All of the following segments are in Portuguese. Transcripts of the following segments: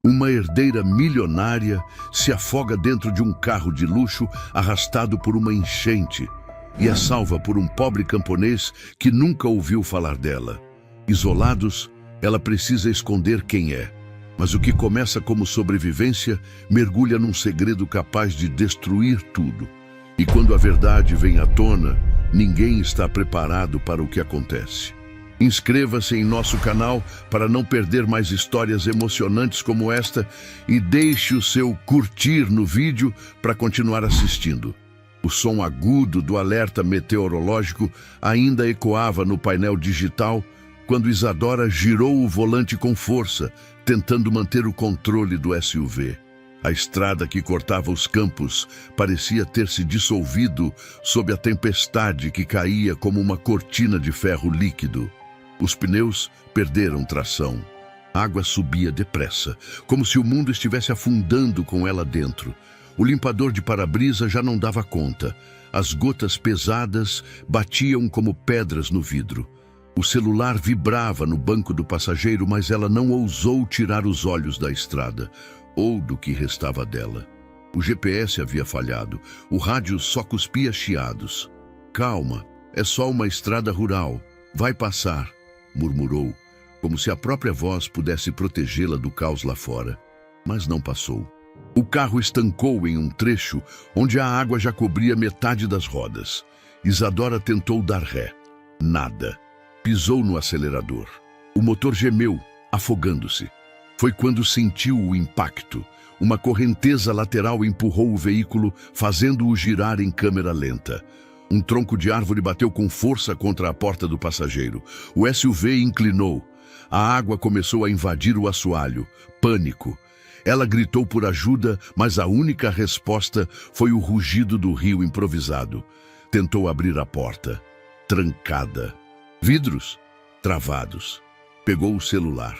Uma herdeira milionária se afoga dentro de um carro de luxo arrastado por uma enchente e é salva por um pobre camponês que nunca ouviu falar dela. Isolados, ela precisa esconder quem é, mas o que começa como sobrevivência mergulha num segredo capaz de destruir tudo. E quando a verdade vem à tona, ninguém está preparado para o que acontece. Inscreva-se em nosso canal para não perder mais histórias emocionantes como esta e deixe o seu curtir no vídeo para continuar assistindo. O som agudo do alerta meteorológico ainda ecoava no painel digital quando Isadora girou o volante com força, tentando manter o controle do SUV. A estrada que cortava os campos parecia ter se dissolvido sob a tempestade que caía como uma cortina de ferro líquido. Os pneus perderam tração. A água subia depressa, como se o mundo estivesse afundando com ela dentro. O limpador de para-brisa já não dava conta. As gotas pesadas batiam como pedras no vidro. O celular vibrava no banco do passageiro, mas ela não ousou tirar os olhos da estrada, ou do que restava dela. O GPS havia falhado. O rádio só cuspia chiados. "Calma, é só uma estrada rural. Vai passar", murmurou, como se a própria voz pudesse protegê-la do caos lá fora. Mas não passou. O carro estancou em um trecho onde a água já cobria metade das rodas. Isadora tentou dar ré. Nada. Pisou no acelerador. O motor gemeu, afogando-se. Foi quando sentiu o impacto. Uma correnteza lateral empurrou o veículo, fazendo-o girar em câmera lenta. Um tronco de árvore bateu com força contra a porta do passageiro. O SUV inclinou. A água começou a invadir o assoalho. Pânico. Ela gritou por ajuda, mas a única resposta foi o rugido do rio improvisado. Tentou abrir a porta. Trancada. Vidros travados. Pegou o celular.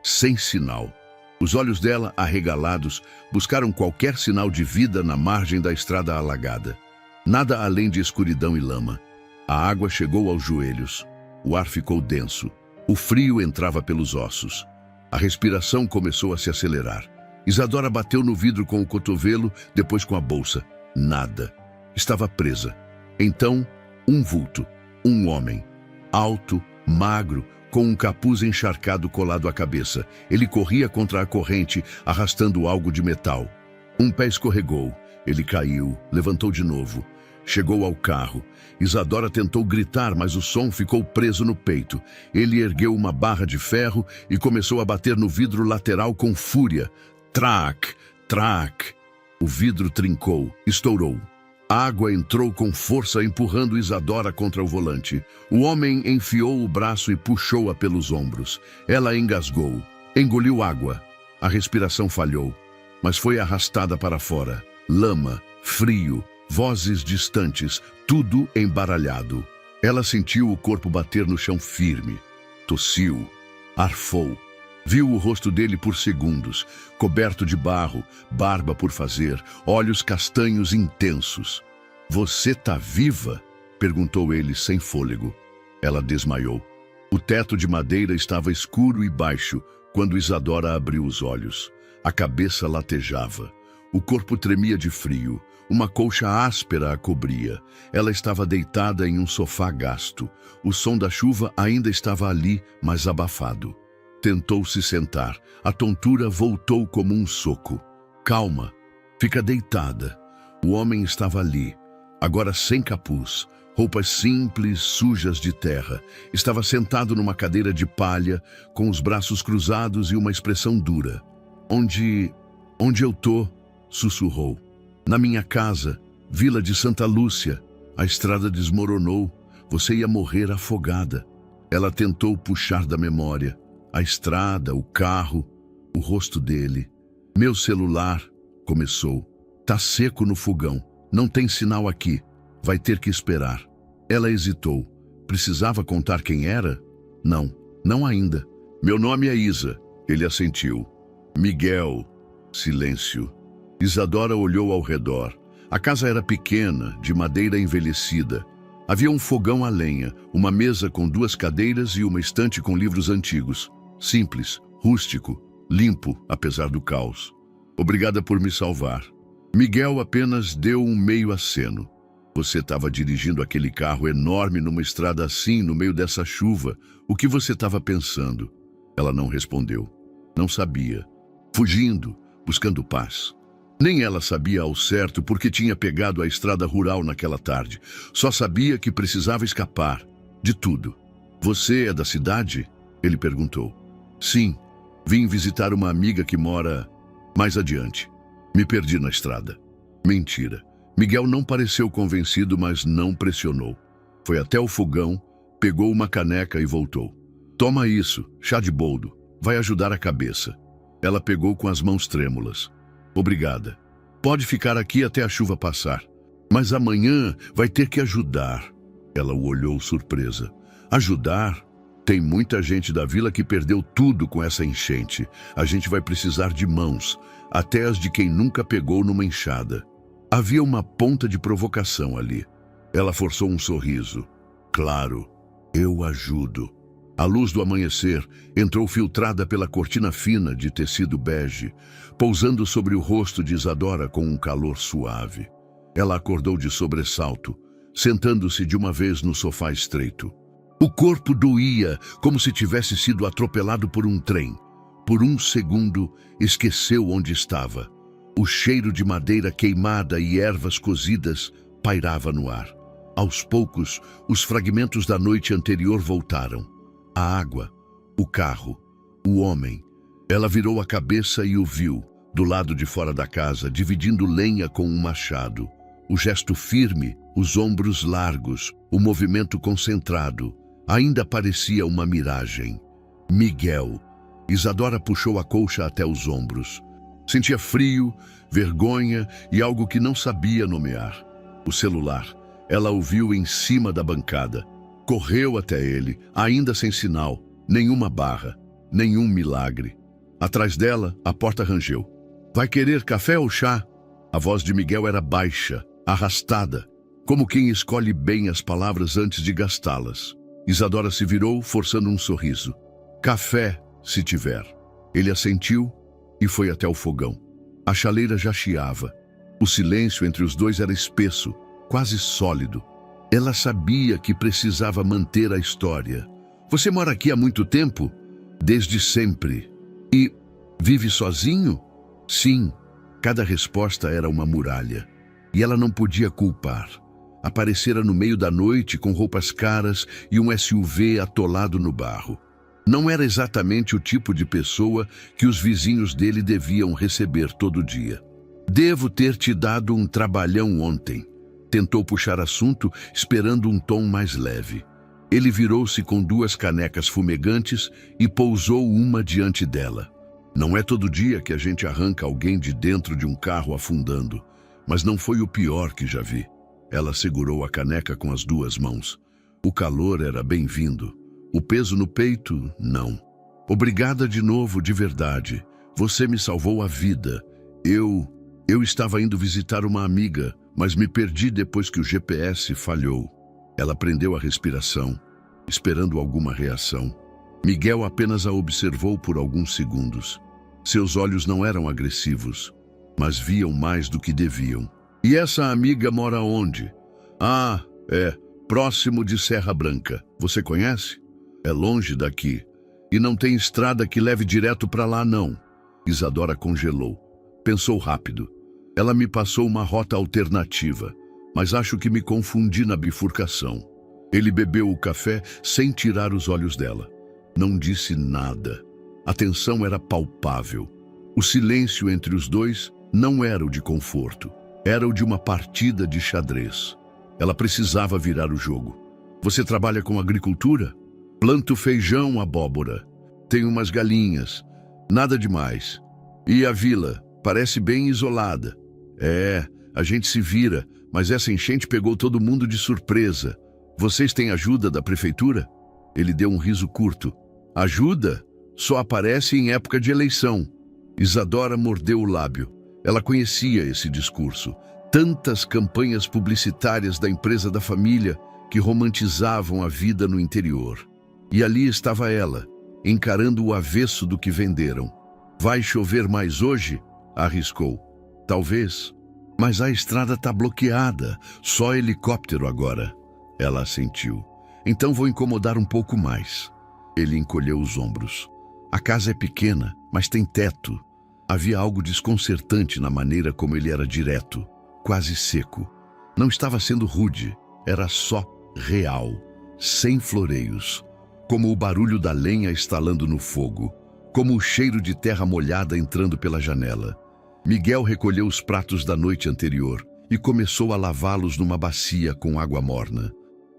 Sem sinal. Os olhos dela, arregalados, buscaram qualquer sinal de vida na margem da estrada alagada. Nada além de escuridão e lama. A água chegou aos joelhos. O ar ficou denso. O frio entrava pelos ossos. A respiração começou a se acelerar. Isadora bateu no vidro com o cotovelo, depois com a bolsa. Nada. Estava presa. Então, um vulto. Um homem. Alto, magro, com um capuz encharcado colado à cabeça. Ele corria contra a corrente, arrastando algo de metal. Um pé escorregou. Ele caiu, levantou de novo. Chegou ao carro. Isadora tentou gritar, mas o som ficou preso no peito. Ele ergueu uma barra de ferro e começou a bater no vidro lateral com fúria. Trac, trac. O vidro trincou, estourou. A água entrou com força, empurrando Isadora contra o volante. O homem enfiou o braço e puxou-a pelos ombros. Ela engasgou, engoliu água. A respiração falhou, mas foi arrastada para fora. Lama, frio, vozes distantes, tudo embaralhado. Ela sentiu o corpo bater no chão firme. Tossiu, arfou. Viu o rosto dele por segundos, coberto de barro, barba por fazer, olhos castanhos intensos. "Você tá viva?" perguntou ele sem fôlego. Ela desmaiou. O teto de madeira estava escuro e baixo quando Isadora abriu os olhos. A cabeça latejava. O corpo tremia de frio. Uma colcha áspera a cobria. Ela estava deitada em um sofá gasto. O som da chuva ainda estava ali, mas abafado. Tentou se sentar. A tontura voltou como um soco. "Calma. Fica deitada." O homem estava ali, agora sem capuz, roupas simples, sujas de terra. Estava sentado numa cadeira de palha, com os braços cruzados e uma expressão dura. Onde eu tô?" sussurrou. "Na minha casa, Vila de Santa Lúcia. A estrada desmoronou. Você ia morrer afogada." Ela tentou puxar da memória. A estrada, o carro, o rosto dele. "Meu celular", começou. "Tá seco no fogão. Não tem sinal aqui. Vai ter que esperar." Ela hesitou. Precisava contar quem era? Não, não ainda. "Meu nome é Isa." Ele assentiu. "Miguel." Silêncio. Isadora olhou ao redor. A casa era pequena, de madeira envelhecida. Havia um fogão a lenha, uma mesa com 2 cadeiras e uma estante com livros antigos. Simples, rústico. limpo, apesar do caos. Obrigada por me salvar. Miguel apenas deu um meio aceno. Você estava dirigindo aquele carro enorme numa estrada assim, no meio dessa chuva. O que você estava pensando? Ela não respondeu. Não sabia. Fugindo, buscando paz. Nem ela sabia ao certo porque tinha pegado a estrada rural naquela tarde. Só sabia que precisava escapar. De tudo. Você é da cidade? Ele perguntou. Sim. Vim visitar uma amiga que mora mais adiante. Me perdi na estrada. Mentira. Miguel não pareceu convencido, mas não pressionou. Foi até o fogão, pegou uma caneca e voltou. Toma isso, chá de boldo. Vai ajudar a cabeça. Ela pegou com as mãos trêmulas. Obrigada. Pode ficar aqui até a chuva passar. Mas amanhã vai ter que ajudar. Ela o olhou surpresa. Ajudar? Tem muita gente da vila que perdeu tudo com essa enchente. A gente vai precisar de mãos, até as de quem nunca pegou numa enxada. Havia uma ponta de provocação ali. Ela forçou um sorriso. Claro, eu ajudo. A luz do amanhecer entrou filtrada pela cortina fina de tecido bege, pousando sobre o rosto de Isadora com um calor suave. Ela acordou de sobressalto, sentando-se de uma vez no sofá estreito. O corpo doía, como se tivesse sido atropelado por um trem. Por um segundo, esqueceu onde estava. O cheiro de madeira queimada e ervas cozidas pairava no ar. Aos poucos, os fragmentos da noite anterior voltaram. A água, o carro, o homem. Ela virou a cabeça e o viu, do lado de fora da casa, dividindo lenha com um machado. O gesto firme, os ombros largos, o movimento concentrado. Ainda parecia uma miragem. Miguel. Isadora puxou a colcha até os ombros. Sentia frio, vergonha e algo que não sabia nomear. O celular. Ela o viu em cima da bancada. Correu até ele, ainda sem sinal. Nenhuma barra, nenhum milagre. Atrás dela, a porta rangeu. Vai querer café ou chá? A voz de Miguel era baixa, arrastada, como quem escolhe bem as palavras antes de gastá-las. Isadora se virou, forçando um sorriso. Café, se tiver. Ele assentiu e foi até o fogão. A chaleira já chiava. O silêncio entre os dois era espesso, quase sólido. Ela sabia que precisava manter a história. Você mora aqui há muito tempo? Desde sempre. E vive sozinho? Sim. Cada resposta era uma muralha. E ela não podia culpar. Aparecera no meio da noite com roupas caras e um SUV atolado no barro. Não era exatamente o tipo de pessoa que os vizinhos dele deviam receber todo dia. Devo ter te dado um trabalhão ontem. Tentou puxar assunto, esperando um tom mais leve. Ele virou-se com duas canecas fumegantes e pousou uma diante dela. Não é todo dia que a gente arranca alguém de dentro de um carro afundando, mas não foi o pior que já vi. Ela segurou a caneca com as duas mãos. O calor era bem-vindo. O peso no peito, não. Obrigada de novo, de verdade. Você me salvou a vida. Eu estava indo visitar uma amiga, mas me perdi depois que o GPS falhou. Ela prendeu a respiração, esperando alguma reação. Miguel apenas a observou por alguns segundos. Seus olhos não eram agressivos, mas viam mais do que deviam. E essa amiga mora onde? Ah, próximo de Serra Branca. Você conhece? É longe daqui. E não tem estrada que leve direto para lá, não. Isadora congelou. Pensou rápido. Ela me passou uma rota alternativa, mas acho que me confundi na bifurcação. Ele bebeu o café sem tirar os olhos dela. Não disse nada. A tensão era palpável. O silêncio entre os dois não era o de conforto. Era o de uma partida de xadrez. Ela precisava virar o jogo. Você trabalha com agricultura? Planto feijão, abóbora. Tenho umas galinhas. Nada demais. E a vila? Parece bem isolada. A gente se vira, mas essa enchente pegou todo mundo de surpresa. Vocês têm ajuda da prefeitura? Ele deu um riso curto. Ajuda? Só aparece em época de eleição. Isadora mordeu o lábio. Ela conhecia esse discurso. Tantas campanhas publicitárias da empresa da família que romantizavam a vida no interior. E ali estava ela, encarando o avesso do que venderam. Vai chover mais hoje? Arriscou. Talvez. Mas a estrada tá bloqueada. Só helicóptero agora. Ela assentiu. Então vou incomodar um pouco mais. Ele encolheu os ombros. A casa é pequena, mas tem teto. Havia algo desconcertante na maneira como ele era direto, quase seco. Não estava sendo rude, era só real, sem floreios. Como o barulho da lenha estalando no fogo, como o cheiro de terra molhada entrando pela janela. Miguel recolheu os pratos da noite anterior e começou a lavá-los numa bacia com água morna.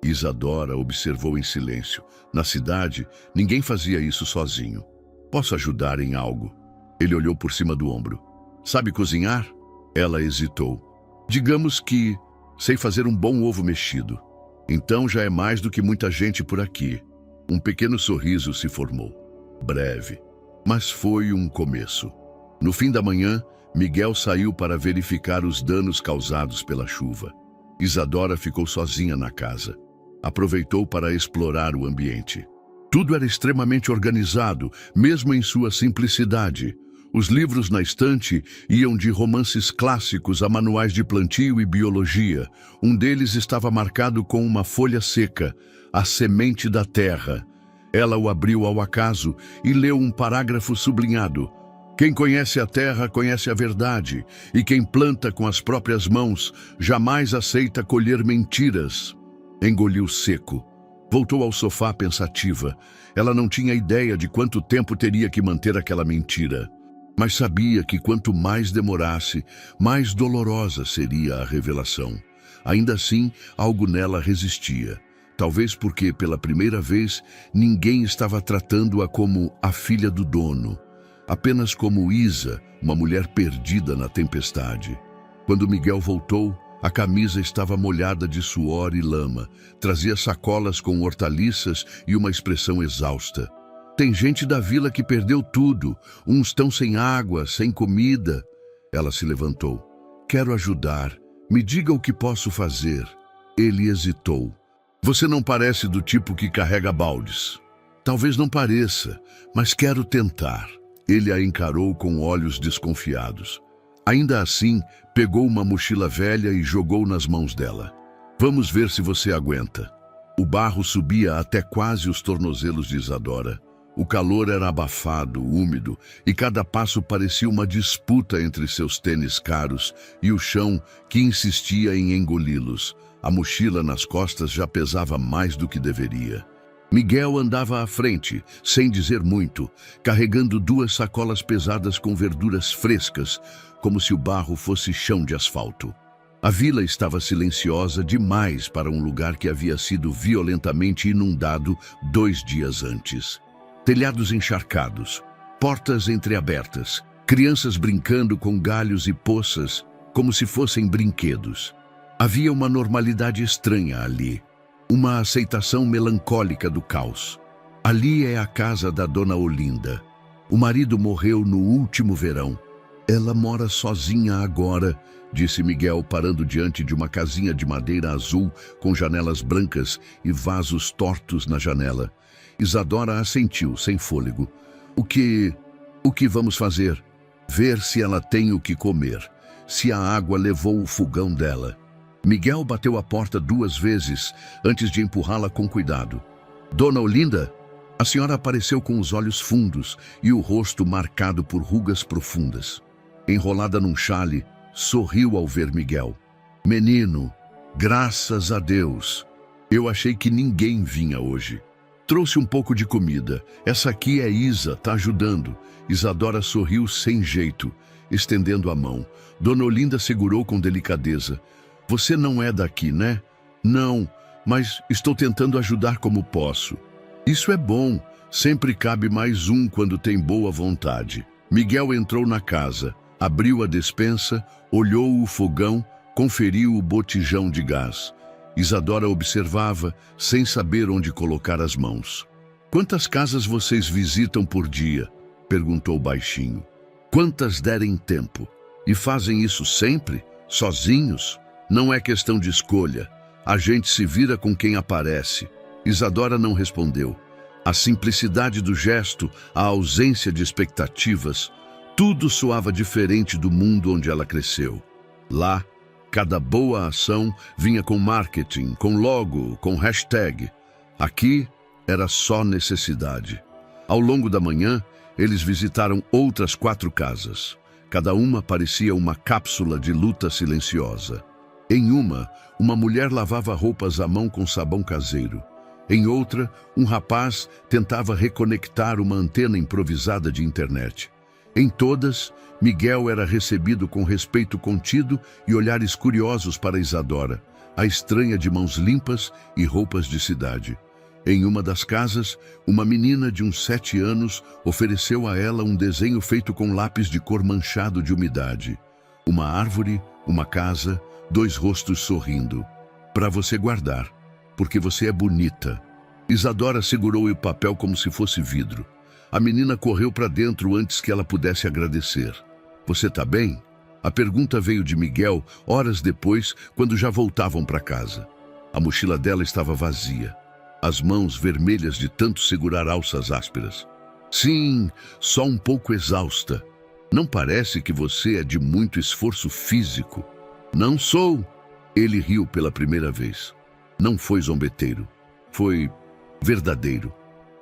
Isadora observou em silêncio. Na cidade, ninguém fazia isso sozinho. Posso ajudar em algo? Ele olhou por cima do ombro. Sabe cozinhar? Ela hesitou. Digamos que sei fazer um bom ovo mexido. Então já é mais do que muita gente por aqui. Um pequeno sorriso se formou. Breve. Mas foi um começo. No fim da manhã, Miguel saiu para verificar os danos causados pela chuva. Isadora ficou sozinha na casa. Aproveitou para explorar o ambiente. Tudo era extremamente organizado, mesmo em sua simplicidade. Os livros na estante iam de romances clássicos a manuais de plantio e biologia. Um deles estava marcado com uma folha seca, A Semente da Terra. Ela o abriu ao acaso e leu um parágrafo sublinhado. Quem conhece a terra conhece a verdade, e quem planta com as próprias mãos jamais aceita colher mentiras. Engoliu seco. Voltou ao sofá pensativa. Ela não tinha ideia de quanto tempo teria que manter aquela mentira. Mas sabia que quanto mais demorasse, mais dolorosa seria a revelação. Ainda assim, algo nela resistia. Talvez porque, pela primeira vez, ninguém estava tratando-a como a filha do dono. Apenas como Isa, uma mulher perdida na tempestade. Quando Miguel voltou, a camisa estava molhada de suor e lama. Trazia sacolas com hortaliças e uma expressão exausta. Tem gente da vila que perdeu tudo. Uns estão sem água, sem comida. Ela se levantou. Quero ajudar. Me diga o que posso fazer. Ele hesitou. Você não parece do tipo que carrega baldes. Talvez não pareça, mas quero tentar. Ele a encarou com olhos desconfiados. Ainda assim, pegou uma mochila velha e jogou nas mãos dela. Vamos ver se você aguenta. O barro subia até quase os tornozelos de Isadora. O calor era abafado, úmido, e cada passo parecia uma disputa entre seus tênis caros e o chão que insistia em engoli-los. A mochila nas costas já pesava mais do que deveria. Miguel andava à frente, sem dizer muito, carregando 2 sacolas pesadas com verduras frescas, como se o barro fosse chão de asfalto. A vila estava silenciosa demais para um lugar que havia sido violentamente inundado 2 dias antes. Telhados encharcados, portas entreabertas, crianças brincando com galhos e poças, como se fossem brinquedos. Havia uma normalidade estranha ali, uma aceitação melancólica do caos. Ali é a casa da Dona Olinda. O marido morreu no último verão. Ela mora sozinha agora, disse Miguel, parando diante de uma casinha de madeira azul com janelas brancas e vasos tortos na janela. Isadora assentiu, sem fôlego. O que vamos fazer? Ver se ela tem o que comer, se a água levou o fogão dela. Miguel bateu a porta 2 vezes antes de empurrá-la com cuidado. Dona Olinda? A senhora apareceu com os olhos fundos e o rosto marcado por rugas profundas. Enrolada num chale, sorriu ao ver Miguel. Menino, graças a Deus. Eu achei que ninguém vinha hoje. Trouxe um pouco de comida. Essa aqui é Isa, tá ajudando. Isadora sorriu sem jeito, estendendo a mão. Dona Olinda segurou com delicadeza. Você não é daqui, né? Não, mas estou tentando ajudar como posso. Isso é bom. Sempre cabe mais um quando tem boa vontade. Miguel entrou na casa, abriu a despensa, olhou o fogão, conferiu o botijão de gás. Isadora observava, sem saber onde colocar as mãos. Quantas casas vocês visitam por dia? Perguntou baixinho. Quantas derem tempo? E fazem isso sempre? Sozinhos? Não é questão de escolha. A gente se vira com quem aparece. Isadora não respondeu. A simplicidade do gesto, a ausência de expectativas, Tudo soava diferente do mundo onde ela cresceu. Lá, cada boa ação vinha com marketing, com logo, com hashtag. Aqui, era só necessidade. Ao longo da manhã, eles visitaram outras 4 casas. Cada uma parecia uma cápsula de luta silenciosa. Em uma mulher lavava roupas à mão com sabão caseiro. Em outra, um rapaz tentava reconectar uma antena improvisada de internet. Em todas, Miguel era recebido com respeito contido e olhares curiosos para Isadora, a estranha de mãos limpas e roupas de cidade. Em uma das casas, uma menina de uns 7 anos ofereceu a ela um desenho feito com lápis de cor manchado de umidade. Uma árvore, uma casa, 2 rostos sorrindo. Para você guardar, porque você é bonita. Isadora segurou o papel como se fosse vidro. A menina correu para dentro antes que ela pudesse agradecer. Você tá bem? A pergunta veio de Miguel horas depois, quando já voltavam para casa. A mochila dela estava vazia. As mãos vermelhas de tanto segurar alças ásperas. Sim, só um pouco exausta. Não parece que você é de muito esforço físico. Não sou. Ele riu pela primeira vez. Não foi zombeteiro. Foi verdadeiro.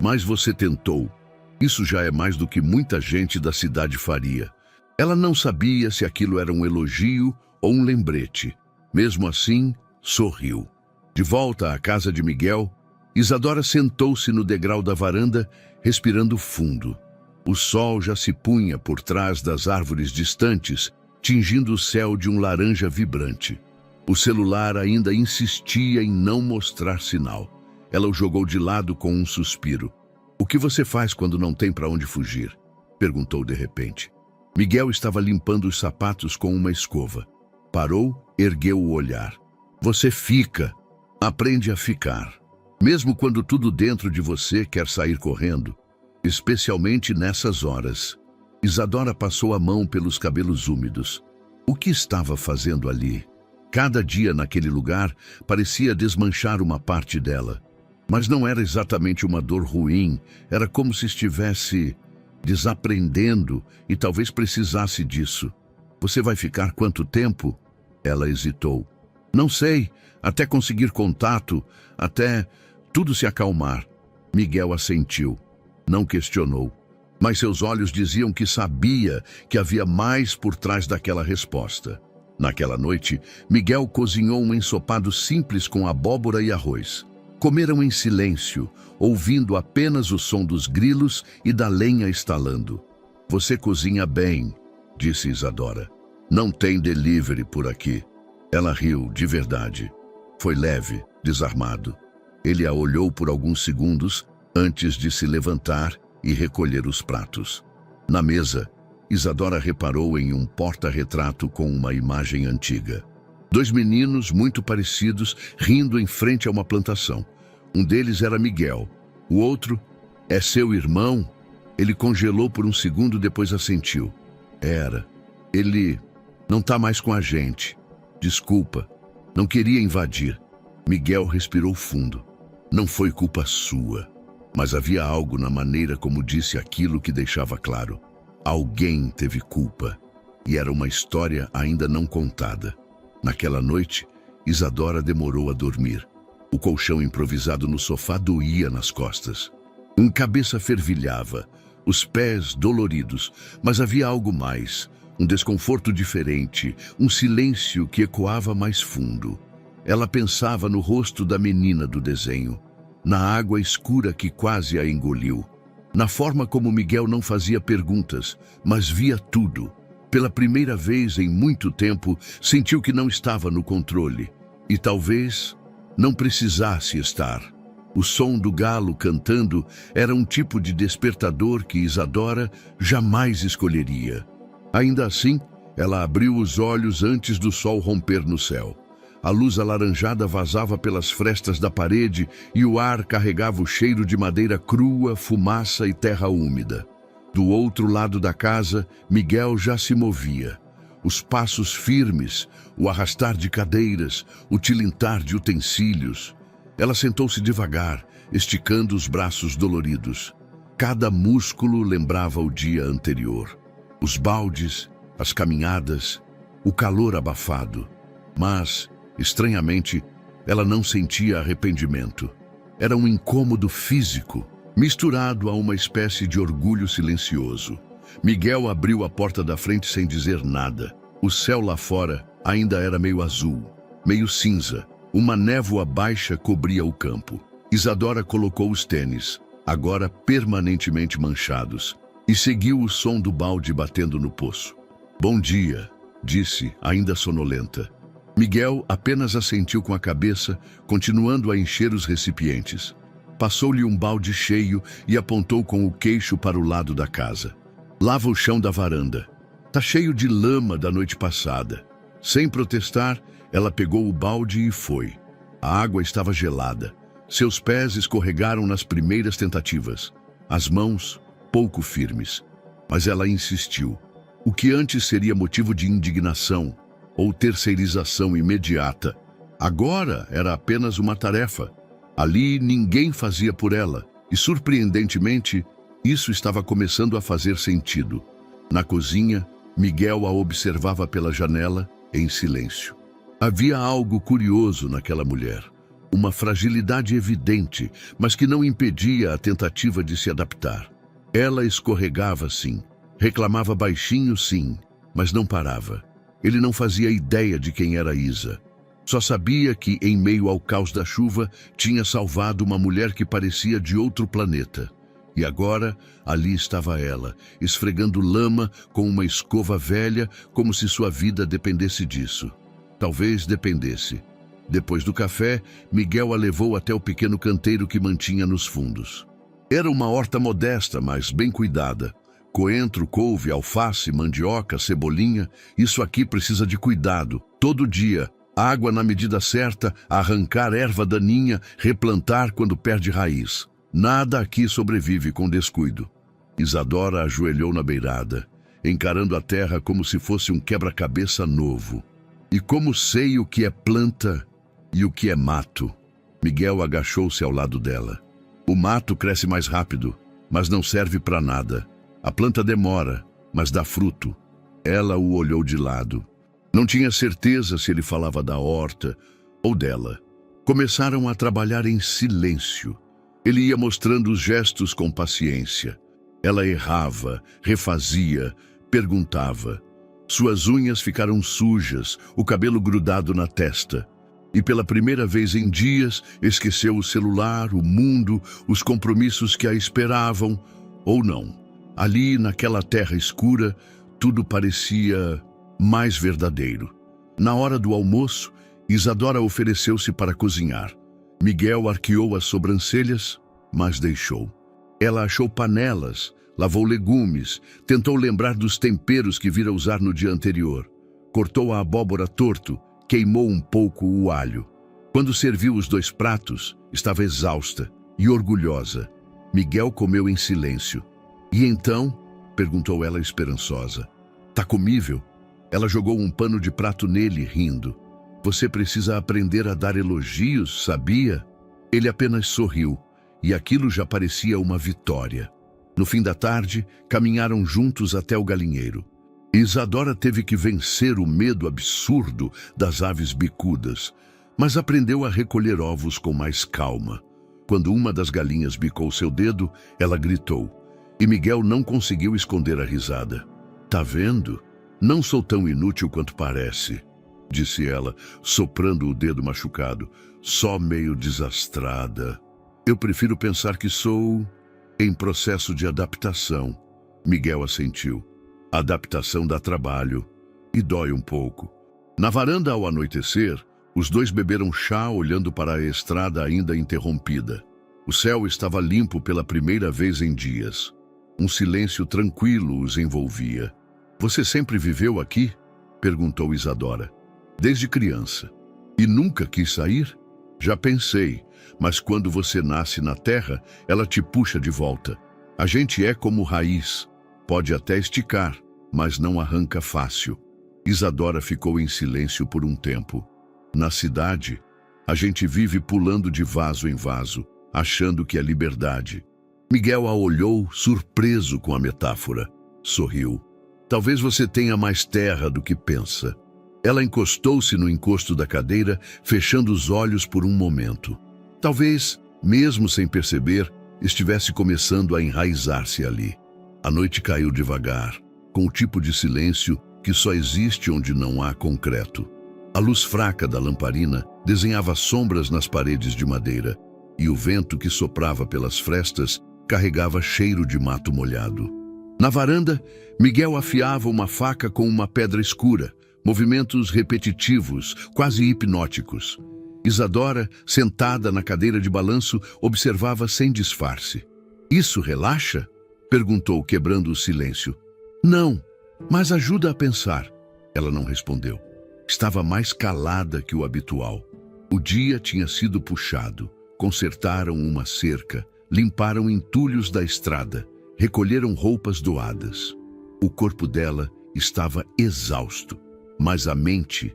Mas você tentou. Isso já é mais do que muita gente da cidade faria. Ela não sabia se aquilo era um elogio ou um lembrete. Mesmo assim, sorriu. De volta à casa de Miguel, Isadora sentou-se no degrau da varanda, respirando fundo. O sol já se punha por trás das árvores distantes, tingindo o céu de um laranja vibrante. O celular ainda insistia em não mostrar sinal. Ela o jogou de lado com um suspiro. "O que você faz quando não tem para onde fugir?" perguntou de repente. Miguel estava limpando os sapatos com uma escova. Parou, ergueu o olhar. "Você fica. Aprende a ficar. Mesmo quando tudo dentro de você quer sair correndo. Especialmente nessas horas." Isadora passou a mão pelos cabelos úmidos. O que estava fazendo ali? Cada dia naquele lugar parecia desmanchar uma parte dela. Mas não era exatamente uma dor ruim, era como se estivesse desaprendendo e talvez precisasse disso. "Você vai ficar quanto tempo?" Ela hesitou. "Não sei, até conseguir contato, até tudo se acalmar." Miguel assentiu. Não questionou. Mas seus olhos diziam que sabia que havia mais por trás daquela resposta. Naquela noite, Miguel cozinhou um ensopado simples com abóbora e arroz. Comeram em silêncio, ouvindo apenas o som dos grilos e da lenha estalando. "Você cozinha bem", disse Isadora. "Não tem delivery por aqui." Ela riu, de verdade. Foi leve, desarmado. Ele a olhou por alguns segundos antes de se levantar e recolher os pratos. Na mesa, Isadora reparou em um porta-retrato com uma imagem antiga. 2 meninos muito parecidos rindo em frente a uma plantação. Um deles era Miguel. O outro, "É seu irmão?" Ele congelou por um segundo, depois assentiu. "Era. Ele não está mais com a gente. Desculpa. Não queria invadir." Miguel respirou fundo. Não foi culpa sua. Mas havia algo na maneira como disse aquilo que deixava claro. Alguém teve culpa. E era uma história ainda não contada. Naquela noite, Isadora demorou a dormir. O colchão improvisado no sofá doía nas costas. Cabeça fervilhava, os pés doloridos, mas havia algo mais, um desconforto diferente, um silêncio que ecoava mais fundo. Ela pensava no rosto da menina do desenho, na água escura que quase a engoliu, na forma como Miguel não fazia perguntas, mas via tudo. Pela primeira vez em muito tempo, sentiu que não estava no controle. E talvez não precisasse estar. O som do galo cantando era um tipo de despertador que Isadora jamais escolheria. Ainda assim, ela abriu os olhos antes do sol romper no céu. A luz alaranjada vazava pelas frestas da parede e o ar carregava o cheiro de madeira crua, fumaça e terra úmida. Do outro lado da casa, Miguel já se movia. Os passos firmes, o arrastar de cadeiras, o tilintar de utensílios. Ela sentou-se devagar, esticando os braços doloridos. Cada músculo lembrava o dia anterior. Os baldes, as caminhadas, o calor abafado. Mas, estranhamente, ela não sentia arrependimento. Era um incômodo físico, misturado a uma espécie de orgulho silencioso. Miguel abriu a porta da frente sem dizer nada. O céu lá fora ainda era meio azul, meio cinza. Uma névoa baixa cobria o campo. Isadora colocou os tênis, agora permanentemente manchados, e seguiu o som do balde batendo no poço. "Bom dia", disse, ainda sonolenta. Miguel apenas assentiu com a cabeça, continuando a encher os recipientes. Passou-lhe um balde cheio e apontou com o queixo para o lado da casa. "Lava o chão da varanda. Tá cheio de lama da noite passada." Sem protestar, ela pegou o balde e foi. A água estava gelada. Seus pés escorregaram nas primeiras tentativas. As mãos, pouco firmes. Mas ela insistiu. O que antes seria motivo de indignação ou terceirização imediata, agora era apenas uma tarefa. Ali ninguém fazia por ela, e surpreendentemente, isso estava começando a fazer sentido. Na cozinha, Miguel a observava pela janela, em silêncio. Havia algo curioso naquela mulher, uma fragilidade evidente, mas que não impedia a tentativa de se adaptar. Ela escorregava, sim, reclamava baixinho, sim, mas não parava. Ele não fazia ideia de quem era Isa. Só sabia que, em meio ao caos da chuva, tinha salvado uma mulher que parecia de outro planeta. E agora, ali estava ela, esfregando lama com uma escova velha, como se sua vida dependesse disso. Talvez dependesse. Depois do café, Miguel a levou até o pequeno canteiro que mantinha nos fundos. Era uma horta modesta, mas bem cuidada. Coentro, couve, alface, mandioca, cebolinha, isso aqui precisa de cuidado. Todo dia, água na medida certa, arrancar erva daninha, replantar quando perde raiz. Nada aqui sobrevive com descuido. Isadora ajoelhou na beirada, encarando a terra como se fosse um quebra-cabeça novo. E como sei o que é planta e o que é mato? Miguel agachou-se ao lado dela. O mato cresce mais rápido, mas não serve para nada. A planta demora, mas dá fruto. Ela o olhou de lado. Não tinha certeza se ele falava da horta ou dela. Começaram a trabalhar em silêncio. Ele ia mostrando os gestos com paciência. Ela errava, refazia, perguntava. Suas unhas ficaram sujas, o cabelo grudado na testa. E pela primeira vez em dias, esqueceu o celular, o mundo, os compromissos que a esperavam, ou não. Ali, naquela terra escura, tudo parecia mais verdadeiro. Na hora do almoço, Isadora ofereceu-se para cozinhar. Miguel arqueou as sobrancelhas, mas deixou. Ela achou panelas, lavou legumes, tentou lembrar dos temperos que vira usar no dia anterior. Cortou a abóbora torto, queimou um pouco o alho. Quando serviu os 2 pratos, estava exausta e orgulhosa. Miguel comeu em silêncio. "E então?", perguntou ela esperançosa. "Tá comível?" Ela jogou um pano de prato nele, rindo. "Você precisa aprender a dar elogios, sabia?" Ele apenas sorriu, e aquilo já parecia uma vitória. No fim da tarde, caminharam juntos até o galinheiro. Isadora teve que vencer o medo absurdo das aves bicudas, mas aprendeu a recolher ovos com mais calma. Quando uma das galinhas bicou seu dedo, ela gritou. E Miguel não conseguiu esconder a risada. "Tá vendo? Não sou tão inútil quanto parece", disse ela, soprando o dedo machucado. "Só meio desastrada. Eu prefiro pensar que sou em processo de adaptação." Miguel assentiu. "A adaptação dá trabalho e dói um pouco." Na varanda, ao anoitecer, os 2 beberam chá olhando para a estrada ainda interrompida. O céu estava limpo pela primeira vez em dias. Um silêncio tranquilo os envolvia. "Você sempre viveu aqui?", perguntou Isadora. "Desde criança. E nunca quis sair?" "Já pensei, mas quando você nasce na terra, ela te puxa de volta. A gente é como raiz. Pode até esticar, mas não arranca fácil." Isadora ficou em silêncio por um tempo. "Na cidade, a gente vive pulando de vaso em vaso, achando que é liberdade." Miguel a olhou, surpreso com a metáfora. Sorriu. Talvez você tenha mais terra do que pensa. Ela encostou-se no encosto da cadeira, fechando os olhos por um momento. Talvez, mesmo sem perceber, estivesse começando a enraizar-se ali. A noite caiu devagar, com o tipo de silêncio que só existe onde não há concreto. A luz fraca da lamparina desenhava sombras nas paredes de madeira, e o vento que soprava pelas frestas carregava cheiro de mato molhado. Na varanda, Miguel afiava uma faca com uma pedra escura, movimentos repetitivos, quase hipnóticos. Isadora, sentada na cadeira de balanço, observava sem disfarce. "Isso relaxa?" perguntou, quebrando o silêncio. "Não, mas ajuda a pensar." Ela não respondeu. Estava mais calada que o habitual. O dia tinha sido puxado. Consertaram uma cerca, limparam entulhos da estrada, recolheram roupas doadas. O corpo dela estava exausto, mas a mente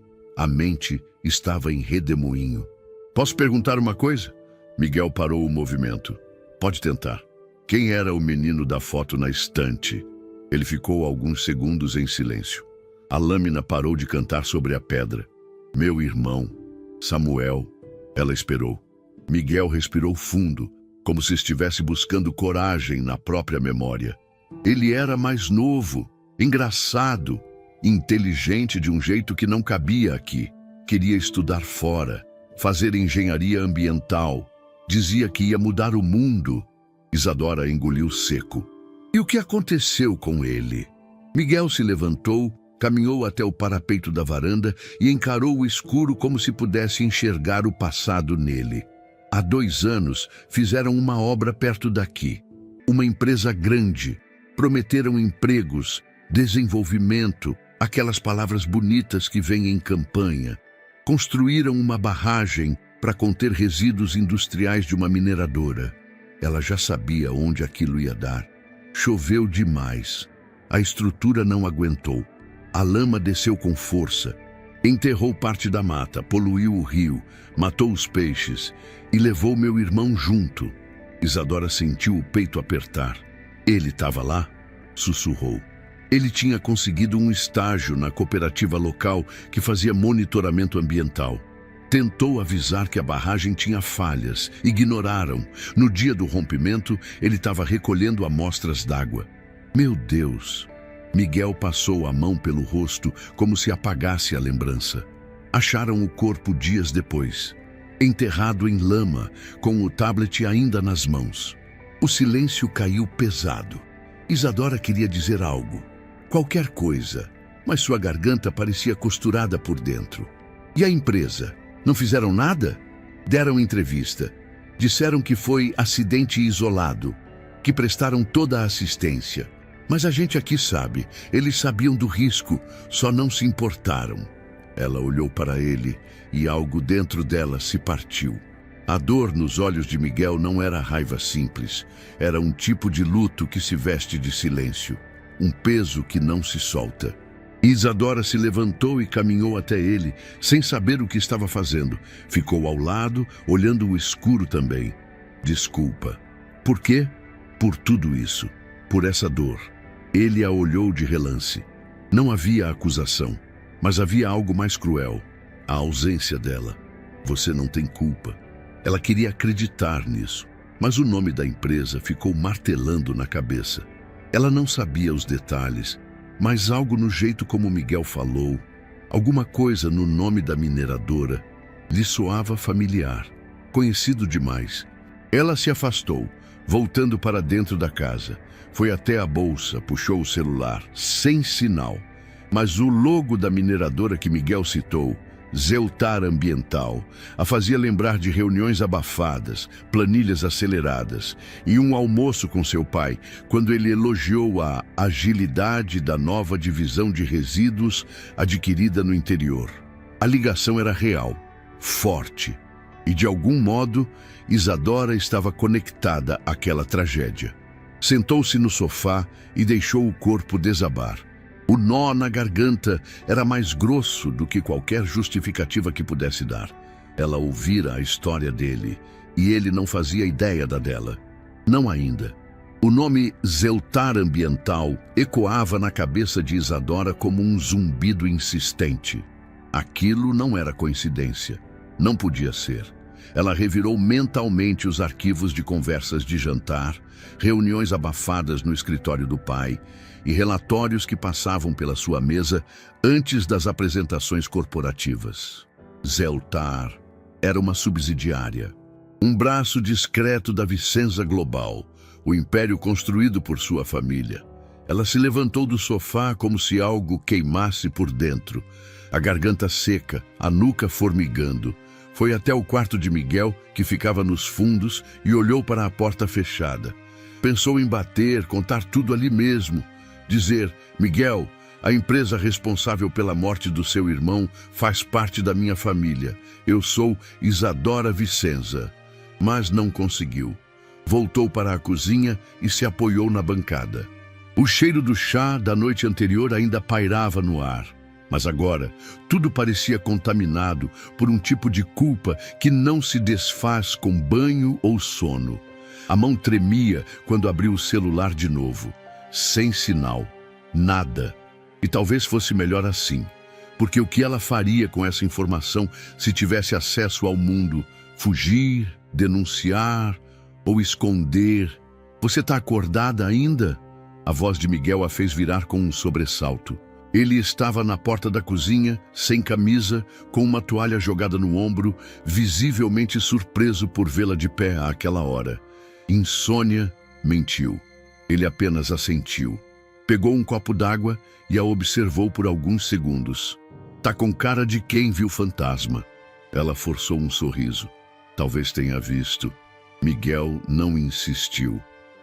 estava em redemoinho. "Posso perguntar uma coisa?" Miguel parou o movimento. "Pode tentar." Quem era o menino da foto na estante? Ele ficou alguns segundos em silêncio. A lâmina parou de cantar sobre a pedra. "Meu irmão, Samuel." Ela esperou. Miguel respirou fundo, como se estivesse buscando coragem na própria memória. Ele era mais novo, engraçado, inteligente de um jeito que não cabia aqui. Queria estudar fora, fazer engenharia ambiental. Dizia que ia mudar o mundo. Isadora engoliu seco. E o que aconteceu com ele? Miguel se levantou, caminhou até o parapeito da varanda e encarou o escuro como se pudesse enxergar o passado nele. Há 2 anos fizeram uma obra perto daqui. Uma empresa grande. Prometeram empregos, desenvolvimento, aquelas palavras bonitas que vêm em campanha. Construíram uma barragem para conter resíduos industriais de uma mineradora. Ela já sabia onde aquilo ia dar. Choveu demais. A estrutura não aguentou. A lama desceu com força. Enterrou parte da mata, poluiu o rio, matou os peixes e levou meu irmão junto. Isadora sentiu o peito apertar. "Ele estava lá?" sussurrou. Ele tinha conseguido um estágio na cooperativa local que fazia monitoramento ambiental. Tentou avisar que a barragem tinha falhas. Ignoraram. No dia do rompimento, ele estava recolhendo amostras d'água. Meu Deus! Miguel passou a mão pelo rosto como se apagasse a lembrança. Acharam o corpo dias depois, enterrado em lama, com o tablet ainda nas mãos. O silêncio caiu pesado. Isadora queria dizer algo, qualquer coisa, mas sua garganta parecia costurada por dentro. E a empresa? Não fizeram nada? Deram entrevista. Disseram que foi acidente isolado, que prestaram toda a assistência. Mas a gente aqui sabe, eles sabiam do risco, só não se importaram. Ela olhou para ele e algo dentro dela se partiu. A dor nos olhos de Miguel não era raiva simples, era um tipo de luto que se veste de silêncio, um peso que não se solta. Isadora se levantou e caminhou até ele, sem saber o que estava fazendo. Ficou ao lado, olhando o escuro também. "Desculpa." "Por quê?" "Por tudo isso, por essa dor." Ele a olhou de relance. Não havia acusação, mas havia algo mais cruel, a ausência dela. "Você não tem culpa." Ela queria acreditar nisso, mas o nome da empresa ficou martelando na cabeça. Ela não sabia os detalhes, mas algo no jeito como Miguel falou, alguma coisa no nome da mineradora, lhe soava familiar, conhecido demais. Ela se afastou, voltando para dentro da casa. Foi até a bolsa, puxou o celular, sem sinal. Mas o logo da mineradora que Miguel citou, Zeltar Ambiental, a fazia lembrar de reuniões abafadas, planilhas aceleradas e um almoço com seu pai, quando ele elogiou a agilidade da nova divisão de resíduos adquirida no interior. A ligação era real, forte, e de algum modo Isadora estava conectada àquela tragédia. Sentou-se no sofá e deixou o corpo desabar. O nó na garganta era mais grosso do que qualquer justificativa que pudesse dar. Ela ouvira a história dele e ele não fazia ideia da dela. Não ainda. O nome Zeltar Ambiental ecoava na cabeça de Isadora como um zumbido insistente. Aquilo não era coincidência. Não podia ser. Ela revirou mentalmente os arquivos de conversas de jantar, reuniões abafadas no escritório do pai e relatórios que passavam pela sua mesa antes das apresentações corporativas. Zeltar era uma subsidiária, um braço discreto da Vicenza Global, o império construído por sua família. Ela se levantou do sofá como se algo queimasse por dentro, a garganta seca, a nuca formigando. Foi até o quarto de Miguel, que ficava nos fundos, e olhou para a porta fechada. Pensou em bater, contar tudo ali mesmo. Dizer: Miguel, a empresa responsável pela morte do seu irmão faz parte da minha família. Eu sou Isadora Vicenza. Mas não conseguiu. Voltou para a cozinha e se apoiou na bancada. O cheiro do chá da noite anterior ainda pairava no ar. Mas agora, tudo parecia contaminado por um tipo de culpa que não se desfaz com banho ou sono. A mão tremia quando abriu o celular de novo. Sem sinal. Nada. E talvez fosse melhor assim. Porque o que ela faria com essa informação se tivesse acesso ao mundo? Fugir, denunciar ou esconder? Você está acordada ainda? A voz de Miguel a fez virar com um sobressalto. Ele estava na porta da cozinha, sem camisa, com uma toalha jogada no ombro, visivelmente surpreso por vê-la de pé àquela hora. Insônia mentiu. Ele apenas assentiu. Pegou um copo d'água e a observou por alguns segundos. Tá com cara de quem viu fantasma. Ela forçou um sorriso. Talvez tenha visto. Miguel não insistiu,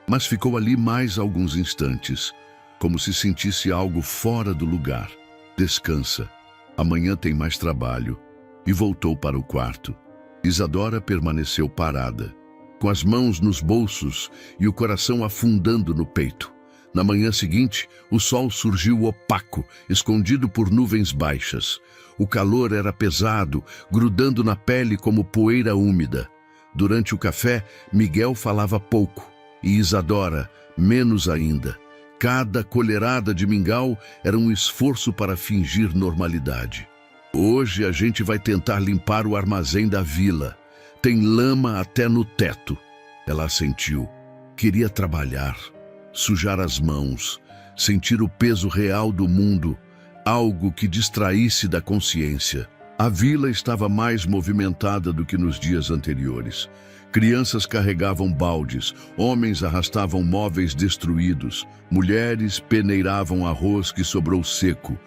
mas ficou ali mais alguns instantes, como se sentisse algo fora do lugar. Descansa. Amanhã tem mais trabalho. E voltou para o quarto. Isadora permaneceu parada, com as mãos nos bolsos e o coração afundando no peito. Na manhã seguinte, o sol surgiu opaco, escondido por nuvens baixas. O calor era pesado, grudando na pele como poeira úmida. Durante o café, Miguel falava pouco, e Isadora, menos ainda. Cada colherada de mingau era um esforço para fingir normalidade. Hoje a gente vai tentar limpar o armazém da vila. Tem lama até no teto. Ela assentiu. Queria trabalhar, sujar as mãos, sentir o peso real do mundo, algo que distraísse da consciência. A vila estava mais movimentada do que nos dias anteriores. Crianças carregavam baldes, homens arrastavam móveis destruídos, mulheres peneiravam arroz que sobrou seco.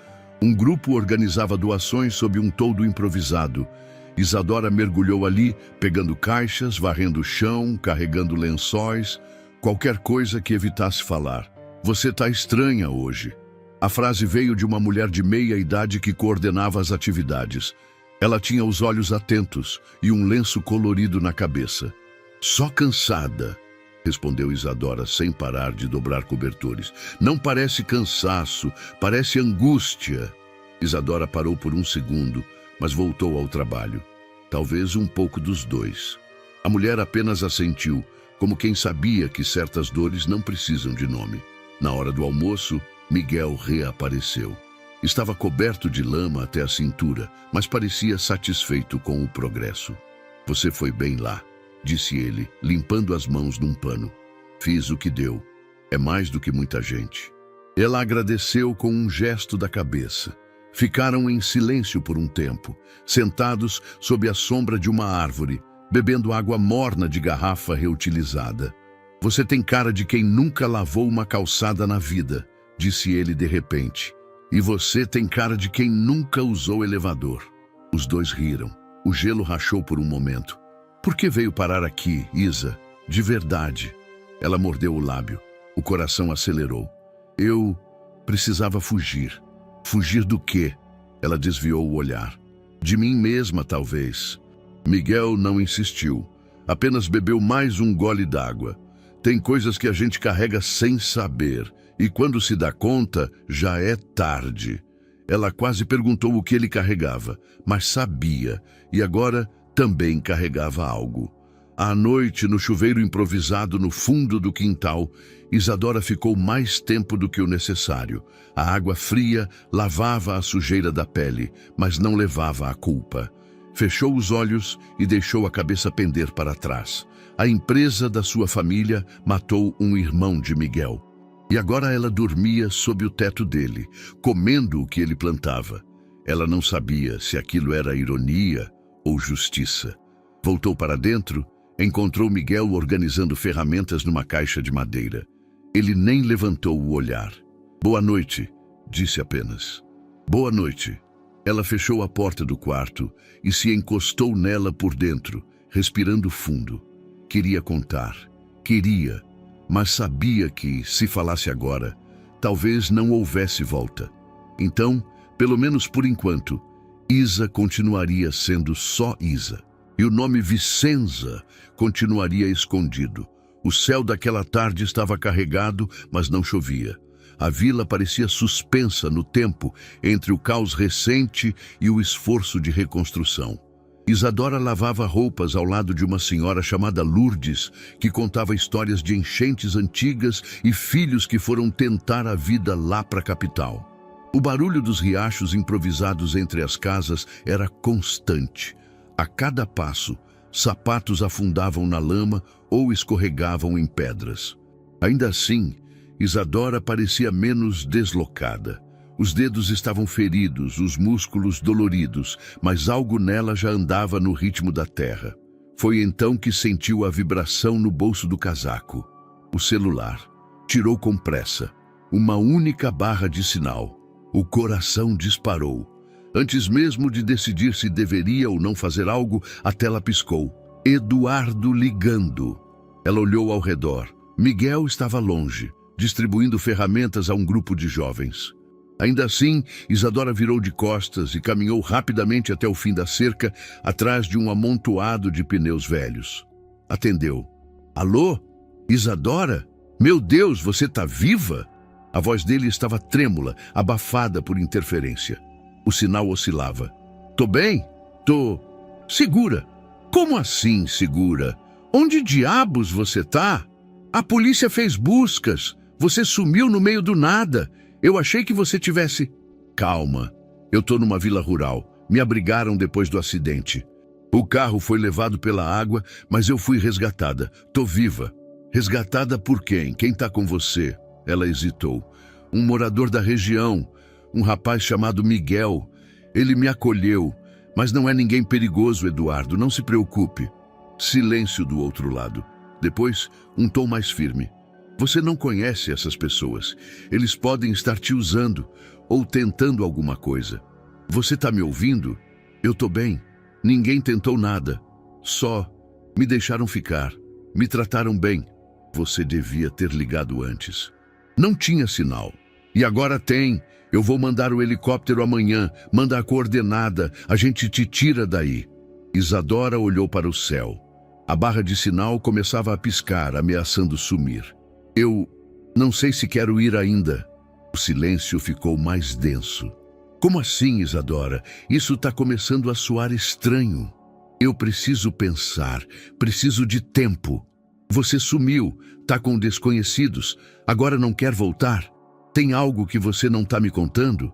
Um grupo organizava doações sob um toldo improvisado. Isadora mergulhou ali, pegando caixas, varrendo o chão, carregando lençóis, qualquer coisa que evitasse falar. Você está estranha hoje. A frase veio de uma mulher de meia idade que coordenava as atividades. Ela tinha os olhos atentos e um lenço colorido na cabeça. Só cansada, respondeu Isadora sem parar de dobrar cobertores. Não parece cansaço, parece angústia. Isadora parou por um segundo, mas voltou ao trabalho. Talvez um pouco dos dois. A mulher apenas assentiu, como quem sabia que certas dores não precisam de nome. Na hora do almoço, Miguel reapareceu. Estava coberto de lama até a cintura, mas parecia satisfeito com o progresso. Você foi bem lá, disse ele, limpando as mãos num pano. Fiz o que deu. É mais do que muita gente. Ela agradeceu com um gesto da cabeça. Ficaram em silêncio por um tempo, sentados sob a sombra de uma árvore, bebendo água morna de garrafa reutilizada. Você tem cara de quem nunca lavou uma calçada na vida, disse ele de repente. E você tem cara de quem nunca usou elevador. Os dois riram. O gelo rachou por um momento. Por que veio parar aqui, Isa? De verdade. Ela mordeu o lábio. O coração acelerou. Eu precisava fugir. Fugir do quê? Ela desviou o olhar. De mim mesma, talvez. Miguel não insistiu. Apenas bebeu mais um gole d'água. Tem coisas que a gente carrega sem saber. E quando se dá conta, já é tarde. Ela quase perguntou o que ele carregava, mas sabia, e agora também carregava algo. À noite, no chuveiro improvisado no fundo do quintal, Isadora ficou mais tempo do que o necessário. A água fria lavava a sujeira da pele, mas não levava a culpa. Fechou os olhos e deixou a cabeça pender para trás. A empresa da sua família matou um irmão de Miguel. E agora ela dormia sob o teto dele, comendo o que ele plantava. Ela não sabia se aquilo era ironia ou justiça. Voltou para dentro, encontrou Miguel organizando ferramentas numa caixa de madeira. Ele nem levantou o olhar. "Boa noite", disse apenas. "Boa noite." Ela fechou a porta do quarto e se encostou nela por dentro, respirando fundo. Queria contar. Queria. Mas sabia que, se falasse agora, talvez não houvesse volta. Então, pelo menos por enquanto, Isa continuaria sendo só Isa. E o nome Vicenza continuaria escondido. O céu daquela tarde estava carregado, mas não chovia. A vila parecia suspensa no tempo entre o caos recente e o esforço de reconstrução. Isadora lavava roupas ao lado de uma senhora chamada Lourdes, que contava histórias de enchentes antigas e filhos que foram tentar a vida lá para a capital. O barulho dos riachos improvisados entre as casas era constante. A cada passo, sapatos afundavam na lama ou escorregavam em pedras. Ainda assim, Isadora parecia menos deslocada. Os dedos estavam feridos, os músculos doloridos, mas algo nela já andava no ritmo da terra. Foi então que sentiu a vibração no bolso do casaco. O celular. Tirou com pressa. Uma única barra de sinal. O coração disparou. Antes mesmo de decidir se deveria ou não fazer algo, a tela piscou. Eduardo ligando. Ela olhou ao redor. Miguel estava longe, distribuindo ferramentas a um grupo de jovens. Ainda assim, Isadora virou de costas e caminhou rapidamente até o fim da cerca, atrás de um amontoado de pneus velhos. Atendeu. "Alô? Isadora? Meu Deus, você tá viva?" A voz dele estava trêmula, abafada por interferência. O sinal oscilava. "Tô bem? Tô... segura." "Como assim, segura? Onde diabos você tá? A polícia fez buscas. Você sumiu no meio do nada. Eu achei que você tivesse..." "Calma. Eu tô numa vila rural. Me abrigaram depois do acidente. O carro foi levado pela água, mas eu fui resgatada. Tô viva." "Resgatada por quem? Quem tá com você?" Ela hesitou. "Um morador da região. Um rapaz chamado Miguel. Ele me acolheu. Mas não é ninguém perigoso, Eduardo. Não se preocupe." Silêncio do outro lado. Depois, um tom mais firme. "Você não conhece essas pessoas. Eles podem estar te usando ou tentando alguma coisa. Você tá me ouvindo? Eu tô bem. Ninguém tentou nada. Só me deixaram ficar. Me trataram bem." Você devia ter ligado antes. "Não tinha sinal. E agora tem. Eu vou mandar o helicóptero amanhã. Manda a coordenada. A gente te tira daí." Isadora olhou para o céu. A barra de sinal começava a piscar, ameaçando sumir. "Eu não sei se quero ir ainda." O silêncio ficou mais denso. "Como assim, Isadora? Isso está começando a soar estranho." "Eu preciso pensar. Preciso de tempo. Você sumiu. Tá com desconhecidos. Agora não quer voltar? Tem algo que você não está me contando?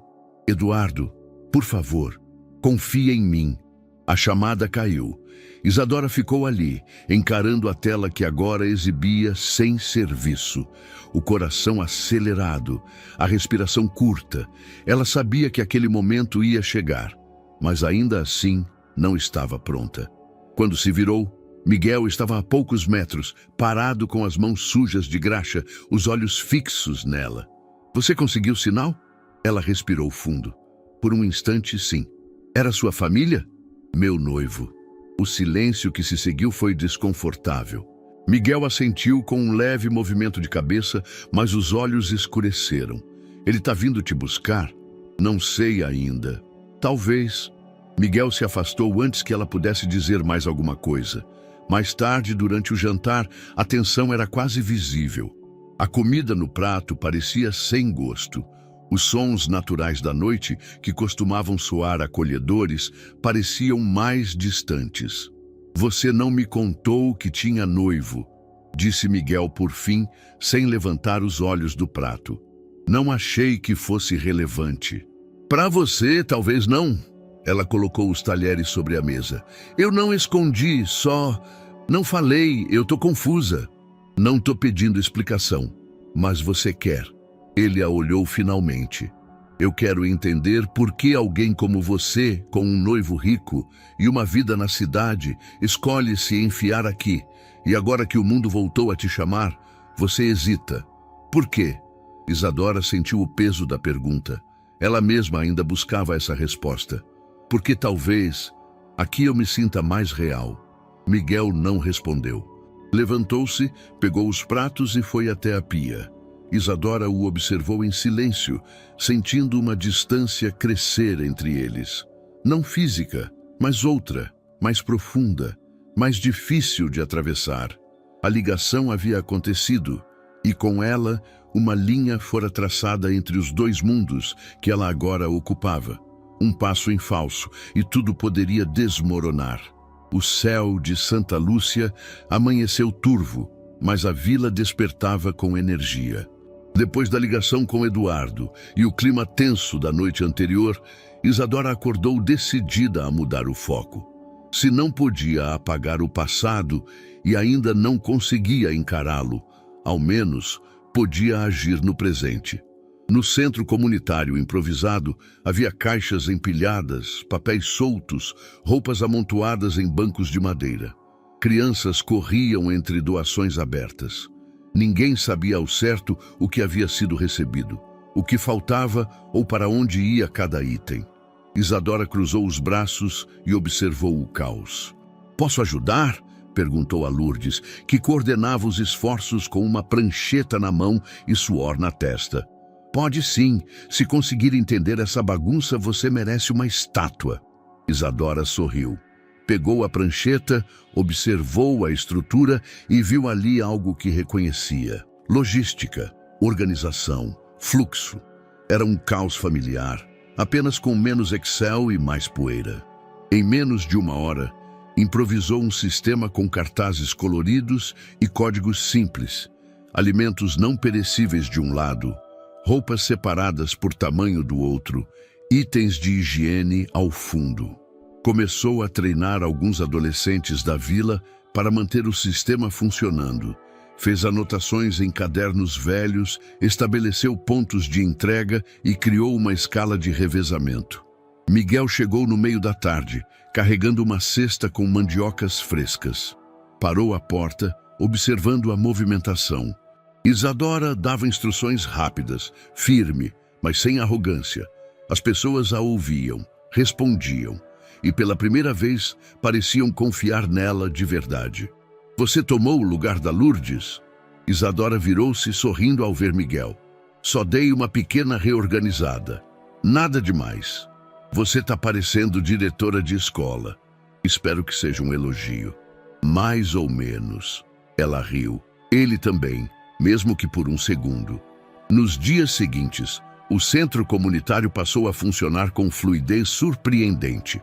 Eduardo, por favor, confia em mim." A chamada caiu. Isadora ficou ali, encarando a tela que agora exibia sem serviço. O coração acelerado, a respiração curta. Ela sabia que aquele momento ia chegar, mas ainda assim não estava pronta. Quando se virou, Miguel estava a poucos metros, parado com as mãos sujas de graxa, os olhos fixos nela. "Você conseguiu sinal?" Ela respirou fundo. Por um instante, sim. "Era sua família?" "Meu noivo." O silêncio que se seguiu foi desconfortável. Miguel assentiu com um leve movimento de cabeça, mas os olhos escureceram. "Ele tá vindo te buscar?" "Não sei ainda. Talvez." Miguel se afastou antes que ela pudesse dizer mais alguma coisa. Mais tarde, durante o jantar, a tensão era quase visível. A comida no prato parecia sem gosto. Os sons naturais da noite, que costumavam soar acolhedores, pareciam mais distantes. Você não me contou que tinha noivo, disse Miguel por fim, sem levantar os olhos do prato. Não achei que fosse relevante. Para você, talvez não. Ela colocou os talheres sobre a mesa. Eu não escondi, só... Não falei, eu tô confusa. Não tô pedindo explicação, mas você quer. Ele a olhou finalmente. Eu quero entender por que alguém como você, com um noivo rico e uma vida na cidade, escolhe se enfiar aqui, e agora que o mundo voltou a te chamar, você hesita. Por quê? Isadora sentiu o peso da pergunta. Ela mesma ainda buscava essa resposta. Porque talvez aqui eu me sinta mais real. Miguel não respondeu. Levantou-se, pegou os pratos e foi até a pia. Isadora o observou em silêncio, sentindo uma distância crescer entre eles. Não física, mas outra, mais profunda, mais difícil de atravessar. A ligação havia acontecido, e com ela, uma linha fora traçada entre os dois mundos que ela agora ocupava. Um passo em falso, e tudo poderia desmoronar. O céu de Santa Lúcia amanheceu turvo, mas a vila despertava com energia. Depois da ligação com Eduardo e o clima tenso da noite anterior, Isadora acordou decidida a mudar o foco. Se não podia apagar o passado e ainda não conseguia encará-lo, ao menos podia agir no presente. No centro comunitário improvisado, havia caixas empilhadas, papéis soltos, roupas amontoadas em bancos de madeira. Crianças corriam entre doações abertas. Ninguém sabia ao certo o que havia sido recebido, o que faltava ou para onde ia cada item. Isadora cruzou os braços e observou o caos. "Posso ajudar?" perguntou a Lourdes, que coordenava os esforços com uma prancheta na mão e suor na testa. "Pode sim. Se conseguir entender essa bagunça, você merece uma estátua." Isadora sorriu. Pegou a prancheta, observou a estrutura e viu ali algo que reconhecia. Logística, organização, fluxo. Era um caos familiar, apenas com menos Excel e mais poeira. Em menos de uma hora, improvisou um sistema com cartazes coloridos e códigos simples, alimentos não perecíveis de um lado, roupas separadas por tamanho do outro, itens de higiene ao fundo. Começou a treinar alguns adolescentes da vila para manter o sistema funcionando. Fez anotações em cadernos velhos, estabeleceu pontos de entrega e criou uma escala de revezamento. Miguel chegou no meio da tarde, carregando uma cesta com mandiocas frescas. Parou à porta, observando a movimentação. Isadora dava instruções rápidas, firme, mas sem arrogância. As pessoas a ouviam, respondiam, e pela primeira vez pareciam confiar nela de verdade. "Você tomou o lugar da Lourdes?" Isadora virou-se sorrindo ao ver Miguel. "Só dei uma pequena reorganizada. Nada demais. Você tá parecendo diretora de escola. Espero que seja um elogio." "Mais ou menos." Ela riu. Ele também, mesmo que por um segundo. Nos dias seguintes, o centro comunitário passou a funcionar com fluidez surpreendente.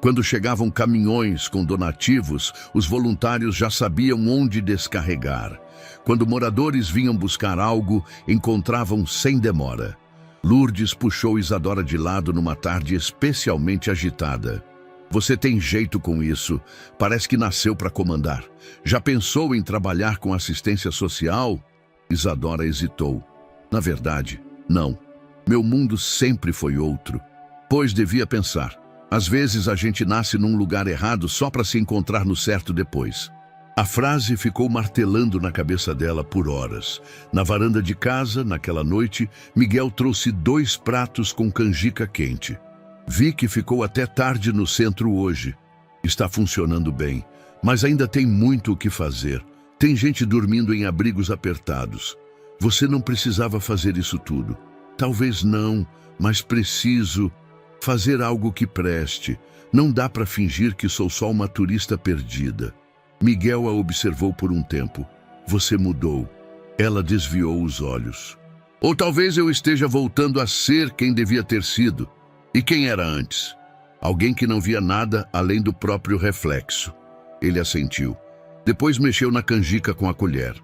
Quando chegavam caminhões com donativos, os voluntários já sabiam onde descarregar. Quando moradores vinham buscar algo, encontravam sem demora. Lourdes puxou Isadora de lado numa tarde especialmente agitada. "Você tem jeito com isso. Parece que nasceu para comandar. Já pensou em trabalhar com assistência social?" Isadora hesitou. "Na verdade, não. Meu mundo sempre foi outro. Pois devia pensar. Às vezes a gente nasce num lugar errado só para se encontrar no certo depois." A frase ficou martelando na cabeça dela por horas. Na varanda de casa, naquela noite, Miguel trouxe 2 pratos com canjica quente. "Vi que ficou até tarde no centro hoje. Está funcionando bem, mas ainda tem muito o que fazer. Tem gente dormindo em abrigos apertados. Você não precisava fazer isso tudo." "Talvez não, mas preciso fazer algo que preste. Não dá para fingir que sou só uma turista perdida." Miguel a observou por um tempo. "Você mudou." Ela desviou os olhos. "Ou talvez eu esteja voltando a ser quem devia ter sido. E quem era antes? Alguém que não via nada além do próprio reflexo." Ele assentiu. Depois mexeu na canjica com a colher.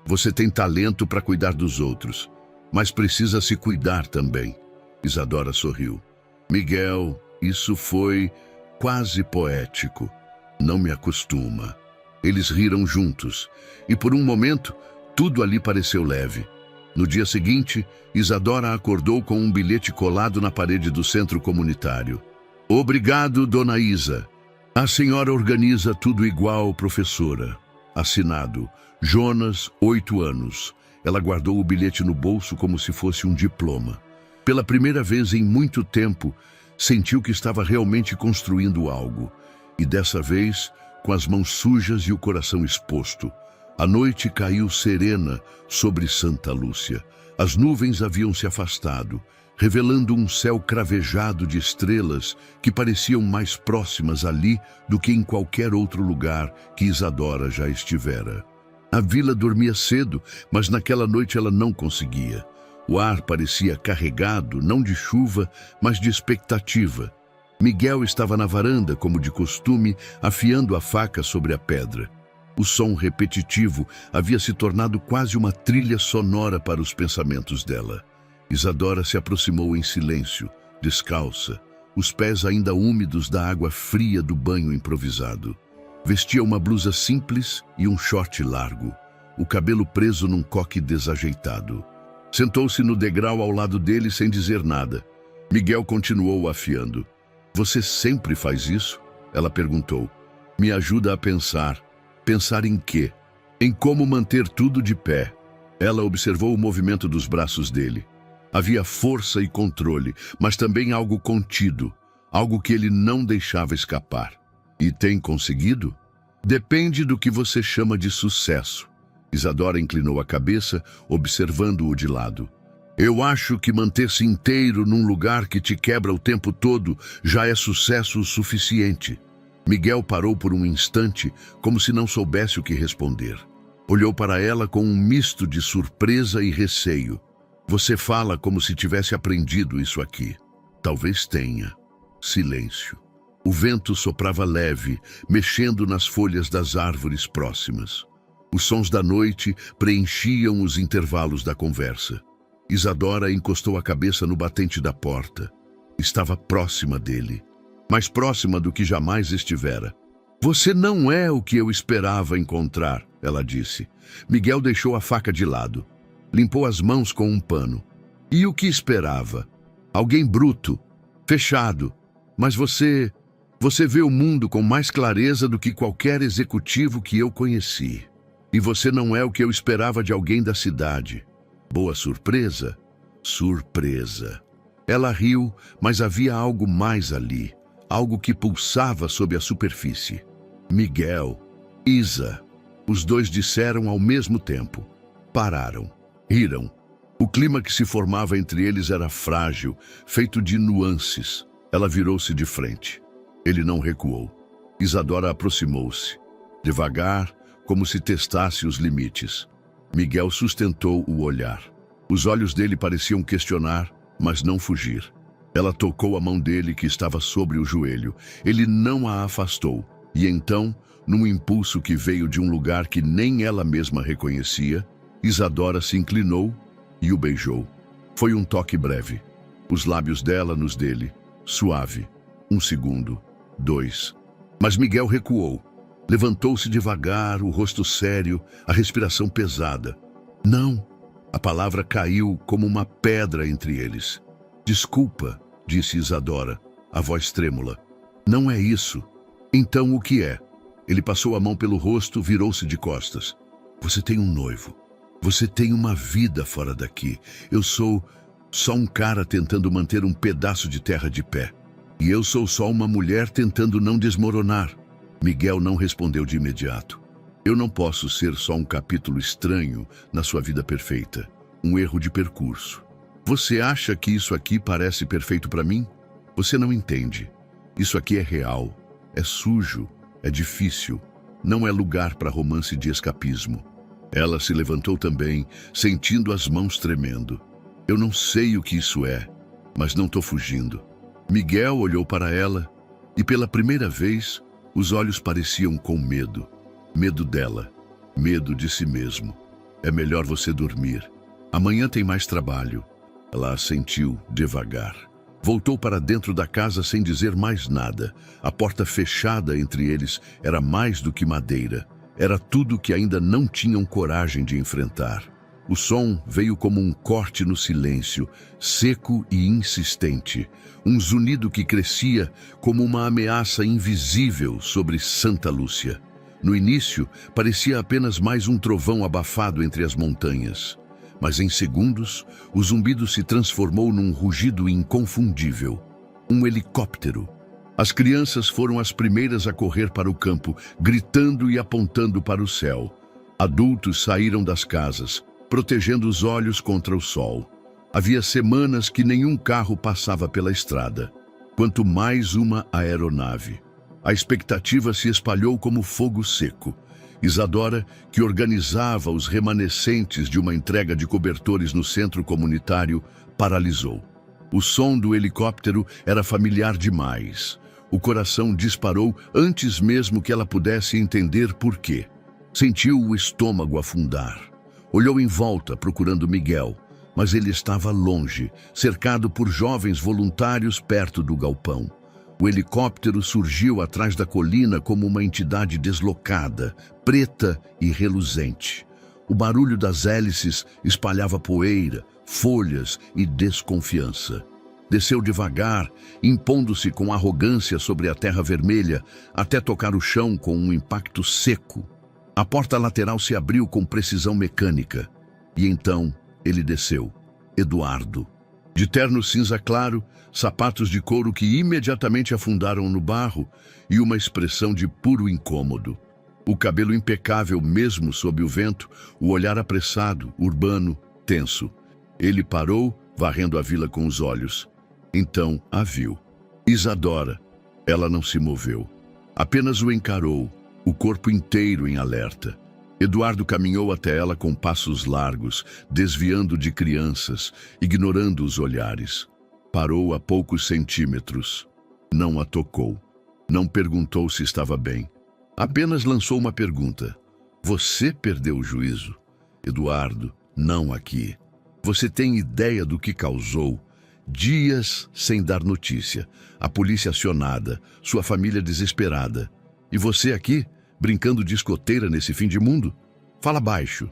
Você tem talento para cuidar dos outros, mas precisa se cuidar também. Isadora sorriu. Miguel, isso foi quase poético. Não me acostuma. Eles riram juntos, e por um momento, tudo ali pareceu leve. No dia seguinte, Isadora acordou com um bilhete colado na parede do centro comunitário. Obrigado, dona Isa. A senhora organiza tudo igual, professora. Assinado, Jonas, 8 anos. Ela guardou o bilhete no bolso como se fosse um diploma. Pela primeira vez em muito tempo, sentiu que estava realmente construindo algo. E dessa vez, com as mãos sujas e o coração exposto. A noite caiu serena sobre Santa Lúcia. As nuvens haviam se afastado, revelando um céu cravejado de estrelas que pareciam mais próximas ali do que em qualquer outro lugar que Isadora já estivera. A vila dormia cedo, mas naquela noite ela não conseguia. O ar parecia carregado, não de chuva, mas de expectativa. Miguel estava na varanda, como de costume, afiando a faca sobre a pedra. O som repetitivo havia se tornado quase uma trilha sonora para os pensamentos dela. Isadora se aproximou em silêncio, descalça, os pés ainda úmidos da água fria do banho improvisado. Vestia uma blusa simples e um short largo, o cabelo preso num coque desajeitado. Sentou-se no degrau ao lado dele sem dizer nada. Miguel continuou afiando. Você sempre faz isso? Ela perguntou. Me ajuda a pensar. Pensar em quê? Em como manter tudo de pé. Ela observou o movimento dos braços dele. Havia força e controle, mas também algo contido, algo que ele não deixava escapar. E tem conseguido? Depende do que você chama de sucesso. Isadora inclinou a cabeça, observando-o de lado. Eu acho que manter-se inteiro num lugar que te quebra o tempo todo já é sucesso o suficiente. Miguel parou por um instante, como se não soubesse o que responder. Olhou para ela com um misto de surpresa e receio. Você fala como se tivesse aprendido isso aqui. Talvez tenha. Silêncio. O vento soprava leve, mexendo nas folhas das árvores próximas. Os sons da noite preenchiam os intervalos da conversa. Isadora encostou a cabeça no batente da porta. Estava próxima dele. Mais próxima do que jamais estivera. Você não é o que eu esperava encontrar, ela disse. Miguel deixou a faca de lado. Limpou as mãos com um pano. E o que esperava? Alguém bruto, fechado. Mas você vê o mundo com mais clareza do que qualquer executivo que eu conheci. E você não é o que eu esperava de alguém da cidade. Boa surpresa? Surpresa. Ela riu, mas havia algo mais ali. Algo que pulsava sob a superfície. Miguel, Isa. Os dois disseram ao mesmo tempo. Pararam. Riram. O clima que se formava entre eles era frágil, feito de nuances. Ela virou-se de frente. Ele não recuou. Isadora aproximou-se. Devagar, como se testasse os limites. Miguel sustentou o olhar. Os olhos dele pareciam questionar, mas não fugir. Ela tocou a mão dele que estava sobre o joelho. Ele não a afastou. E então, num impulso que veio de um lugar que nem ela mesma reconhecia, Isadora se inclinou e o beijou. Foi um toque breve. Os lábios dela nos dele, suave. 1 segundo, 2. Mas Miguel recuou. Levantou-se devagar, o rosto sério, a respiração pesada. Não. A palavra caiu como uma pedra entre eles. Desculpa, disse Isadora, a voz trêmula. Não é isso. Então o que é? Ele passou a mão pelo rosto, virou-se de costas. Você tem um noivo. Você tem uma vida fora daqui. Eu sou só um cara tentando manter um pedaço de terra de pé. E eu sou só uma mulher tentando não desmoronar. Miguel não respondeu de imediato. Eu não posso ser só um capítulo estranho na sua vida perfeita. Um erro de percurso. Você acha que isso aqui parece perfeito para mim? Você não entende. Isso aqui é real. É sujo. É difícil. Não é lugar para romance de escapismo. Ela se levantou também, sentindo as mãos tremendo. Eu não sei o que isso é, mas não estou fugindo. Miguel olhou para ela e, pela primeira vez, Os olhos pareciam com medo. Medo dela. Medo de si mesmo. É melhor você dormir. Amanhã tem mais trabalho. Ela assentiu devagar. Voltou para dentro da casa sem dizer mais nada. A porta fechada entre eles era mais do que madeira. Era tudo que ainda não tinham coragem de enfrentar. O som veio como um corte no silêncio, seco e insistente. Um zunido que crescia como uma ameaça invisível sobre Santa Lúcia. No início, parecia apenas mais um trovão abafado entre as montanhas. Mas em segundos, o zumbido se transformou num rugido inconfundível. Um helicóptero. As crianças foram as primeiras a correr para o campo, gritando e apontando para o céu. Adultos saíram das casas, protegendo os olhos contra o sol. Havia semanas que nenhum carro passava pela estrada. Quanto mais uma aeronave. A expectativa se espalhou como fogo seco. Isadora, que organizava os remanescentes de uma entrega de cobertores no centro comunitário, paralisou. O som do helicóptero era familiar demais. O coração disparou antes mesmo que ela pudesse entender por quê. Sentiu o estômago afundar. Olhou em volta procurando Miguel, mas ele estava longe, cercado por jovens voluntários perto do galpão. O helicóptero surgiu atrás da colina como uma entidade deslocada, preta e reluzente. O barulho das hélices espalhava poeira, folhas e desconfiança. Desceu devagar, impondo-se com arrogância sobre a terra vermelha, até tocar o chão com um impacto seco. A porta lateral se abriu com precisão mecânica. E então ele desceu. Eduardo. De terno cinza claro, sapatos de couro que imediatamente afundaram no barro e uma expressão de puro incômodo. O cabelo impecável mesmo sob o vento, o olhar apressado, urbano, tenso. Ele parou, varrendo a vila com os olhos. Então a viu. Isadora. Ela não se moveu. Apenas o encarou, o corpo inteiro em alerta. Eduardo caminhou até ela com passos largos, desviando de crianças, ignorando os olhares. Parou a poucos centímetros. Não a tocou. Não perguntou se estava bem. Apenas lançou uma pergunta. Você perdeu o juízo? Eduardo, não aqui. Você tem ideia do que causou? Dias sem dar notícia. A polícia acionada, sua família desesperada. E você aqui? Brincando de escoteira nesse fim de mundo? Fala baixo.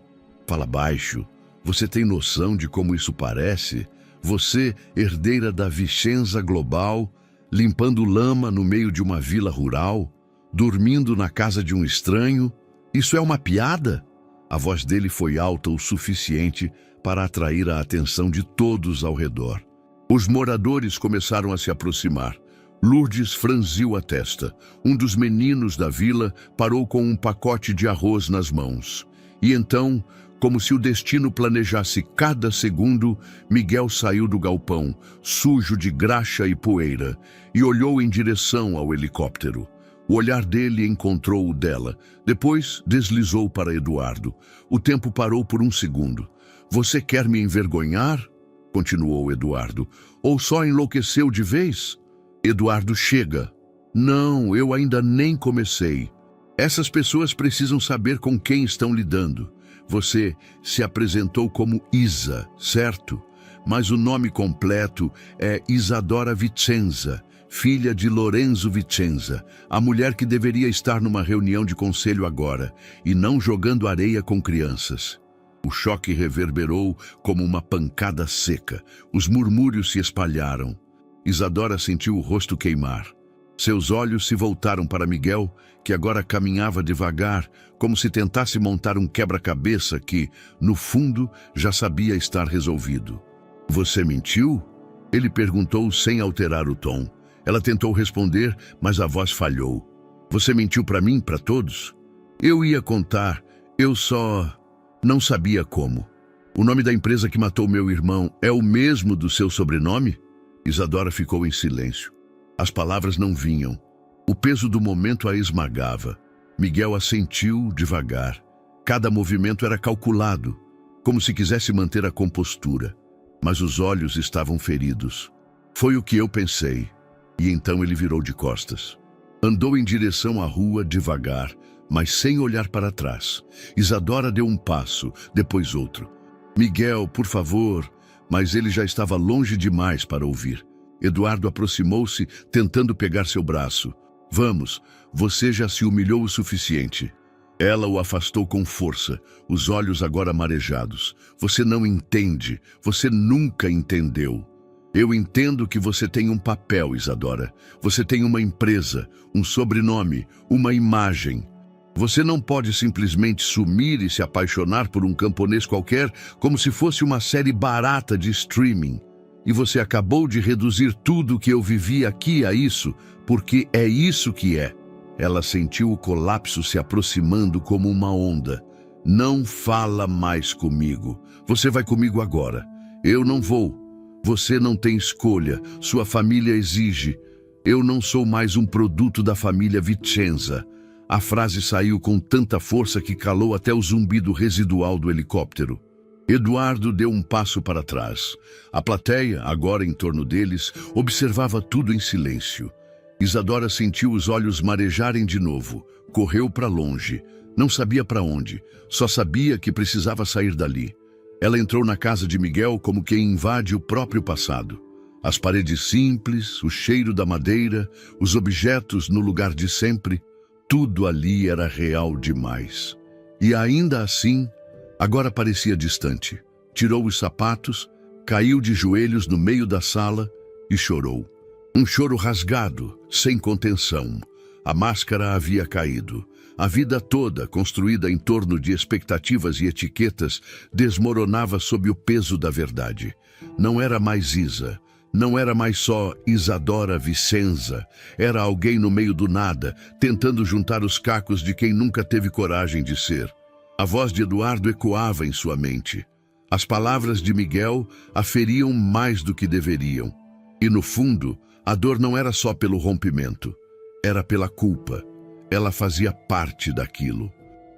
Fala baixo. Você tem noção de como isso parece? Você, herdeira da Vicenza Global, limpando lama no meio de uma vila rural, dormindo na casa de um estranho? Isso é uma piada? A voz dele foi alta o suficiente para atrair a atenção de todos ao redor. Os moradores começaram a se aproximar. Lourdes franziu a testa. Um dos meninos da vila parou com um pacote de arroz nas mãos. E então, como se o destino planejasse cada segundo, Miguel saiu do galpão, sujo de graxa e poeira, e olhou em direção ao helicóptero. O olhar dele encontrou o dela. Depois deslizou para Eduardo. O tempo parou por um segundo. Você quer me envergonhar? Continuou Eduardo. Ou só enlouqueceu de vez? Eduardo, chega. Não, eu ainda nem comecei. Essas pessoas precisam saber com quem estão lidando. Você se apresentou como Isa, certo? Mas o nome completo é Isadora Vicenza, filha de Lorenzo Vicenza, a mulher que deveria estar numa reunião de conselho agora, e não jogando areia com crianças. O choque reverberou como uma pancada seca. Os murmúrios se espalharam. Isadora sentiu o rosto queimar. Seus olhos se voltaram para Miguel, que agora caminhava devagar, como se tentasse montar um quebra-cabeça que, no fundo, já sabia estar resolvido. Você mentiu? Ele perguntou sem alterar o tom. Ela tentou responder, mas a voz falhou. Você mentiu para mim, para todos? Eu ia contar, eu só não sabia como. O nome da empresa que matou meu irmão é o mesmo do seu sobrenome? Isadora ficou em silêncio. As palavras não vinham. O peso do momento a esmagava. Miguel assentiu devagar. Cada movimento era calculado, como se quisesse manter a compostura. Mas os olhos estavam feridos. Foi o que eu pensei. E então ele virou de costas. Andou em direção à rua devagar, mas sem olhar para trás. Isadora deu um passo, depois outro. Miguel, por favor, mas ele já estava longe demais para ouvir. Eduardo aproximou-se, tentando pegar seu braço. Vamos, você já se humilhou o suficiente. Ela o afastou com força, os olhos agora marejados. Você não entende, você nunca entendeu. Eu entendo que você tem um papel, Isadora. Você tem uma empresa, um sobrenome, uma imagem. Você não pode simplesmente sumir e se apaixonar por um camponês qualquer como se fosse uma série barata de streaming. E você acabou de reduzir tudo que eu vivi aqui a isso, porque é isso que é. Ela sentiu o colapso se aproximando como uma onda. Não fala mais comigo. Você vai comigo agora. Eu não vou. Você não tem escolha. Sua família exige. Eu não sou mais um produto da família Vicenza. A frase saiu com tanta força que calou até o zumbido residual do helicóptero. Eduardo deu um passo para trás. A plateia, agora em torno deles, observava tudo em silêncio. Isadora sentiu os olhos marejarem de novo. Correu para longe. Não sabia para onde. Só sabia que precisava sair dali. Ela entrou na casa de Miguel como quem invade o próprio passado. As paredes simples, o cheiro da madeira, os objetos no lugar de sempre, tudo ali era real demais. E ainda assim, agora parecia distante. Tirou os sapatos, caiu de joelhos no meio da sala e chorou. Um choro rasgado, sem contenção. A máscara havia caído. A vida toda, construída em torno de expectativas e etiquetas, desmoronava sob o peso da verdade. Não era mais Isa. Não era mais só Isadora Vicenza. Era alguém no meio do nada, tentando juntar os cacos de quem nunca teve coragem de ser. A voz de Eduardo ecoava em sua mente. As palavras de Miguel a feriam mais do que deveriam. E no fundo, a dor não era só pelo rompimento. Era pela culpa. Ela fazia parte daquilo.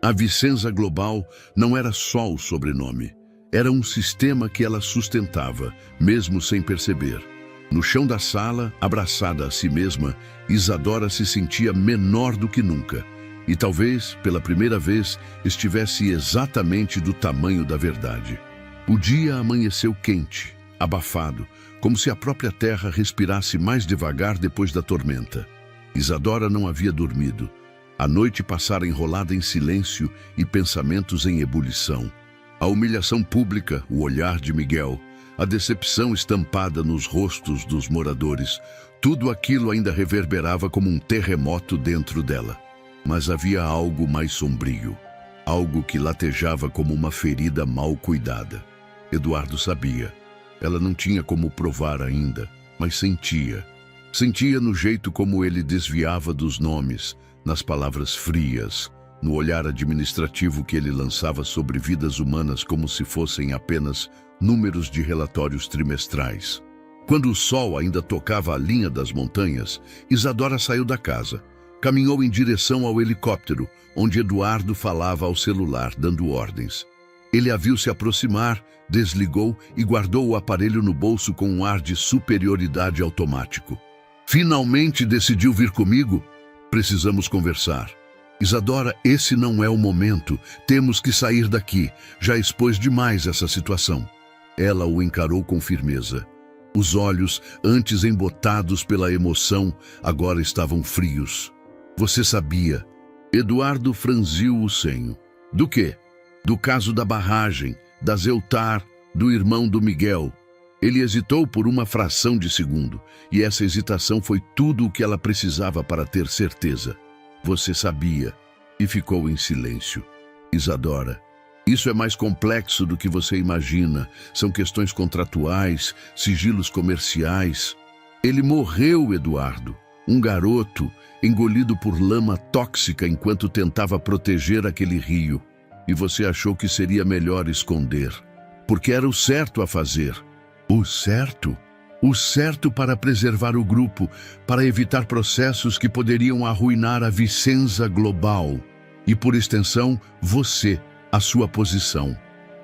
A Vicenza Global não era só o sobrenome. Era um sistema que ela sustentava, mesmo sem perceber. No chão da sala, abraçada a si mesma, Isadora se sentia menor do que nunca. E talvez, pela primeira vez, estivesse exatamente do tamanho da verdade. O dia amanheceu quente, abafado, como se a própria terra respirasse mais devagar depois da tormenta. Isadora não havia dormido. A noite passara enrolada em silêncio e pensamentos em ebulição. A humilhação pública, o olhar de Miguel, a decepção estampada nos rostos dos moradores, tudo aquilo ainda reverberava como um terremoto dentro dela. Mas havia algo mais sombrio, algo que latejava como uma ferida mal cuidada. Eduardo sabia. Ela não tinha como provar ainda, mas sentia. Sentia no jeito como ele desviava dos nomes, nas palavras frias, no olhar administrativo que ele lançava sobre vidas humanas como se fossem apenas números de relatórios trimestrais. Quando o sol ainda tocava a linha das montanhas, Isadora saiu da casa. Caminhou em direção ao helicóptero, onde Eduardo falava ao celular, dando ordens. Ele a viu se aproximar, desligou e guardou o aparelho no bolso com um ar de superioridade automático. Finalmente decidiu vir comigo? Precisamos conversar. Isadora, esse não é o momento. Temos que sair daqui. Já expôs demais essa situação. Ela o encarou com firmeza. Os olhos, antes embotados pela emoção, agora estavam frios. Você sabia. Eduardo franziu o senho. Do quê? Do caso da barragem, da Zeutar, do irmão do Miguel. Ele hesitou por uma fração de segundo, e essa hesitação foi tudo o que ela precisava para ter certeza. Você sabia, e ficou em silêncio. Isadora, isso é mais complexo do que você imagina. São questões contratuais, sigilos comerciais. Ele morreu, Eduardo, um garoto, engolido por lama tóxica enquanto tentava proteger aquele rio. E você achou que seria melhor esconder, porque era o certo a fazer. O certo? O certo para preservar o grupo, para evitar processos que poderiam arruinar a Vicenza Global. E, por extensão, você, a sua posição.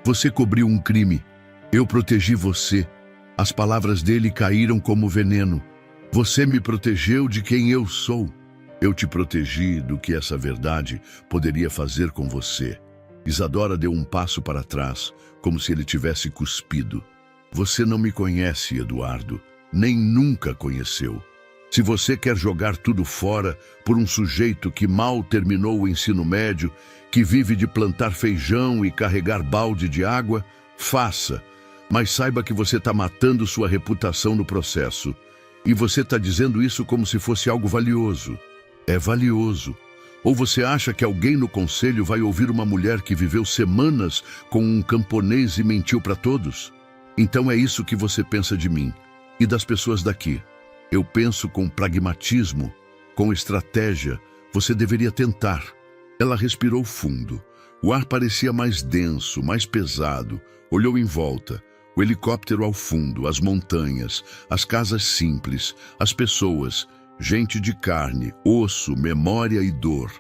Você cobriu um crime. Eu protegi você. As palavras dele caíram como veneno. Você me protegeu de quem eu sou. Eu te protegi do que essa verdade poderia fazer com você. Isadora deu um passo para trás, como se ele tivesse cuspido. Você não me conhece, Eduardo, nem nunca conheceu. Se você quer jogar tudo fora por um sujeito que mal terminou o ensino médio, que vive de plantar feijão e carregar balde de água, faça. Mas saiba que você está matando sua reputação no processo. E você está dizendo isso como se fosse algo valioso. É valioso. Ou você acha que alguém no conselho vai ouvir uma mulher que viveu semanas com um camponês e mentiu para todos? Então é isso que você pensa de mim e das pessoas daqui. Eu penso com pragmatismo, com estratégia. Você deveria tentar. Ela respirou fundo. O ar parecia mais denso, mais pesado. Olhou em volta. O helicóptero ao fundo, as montanhas, as casas simples, as pessoas, gente de carne, osso, memória e dor.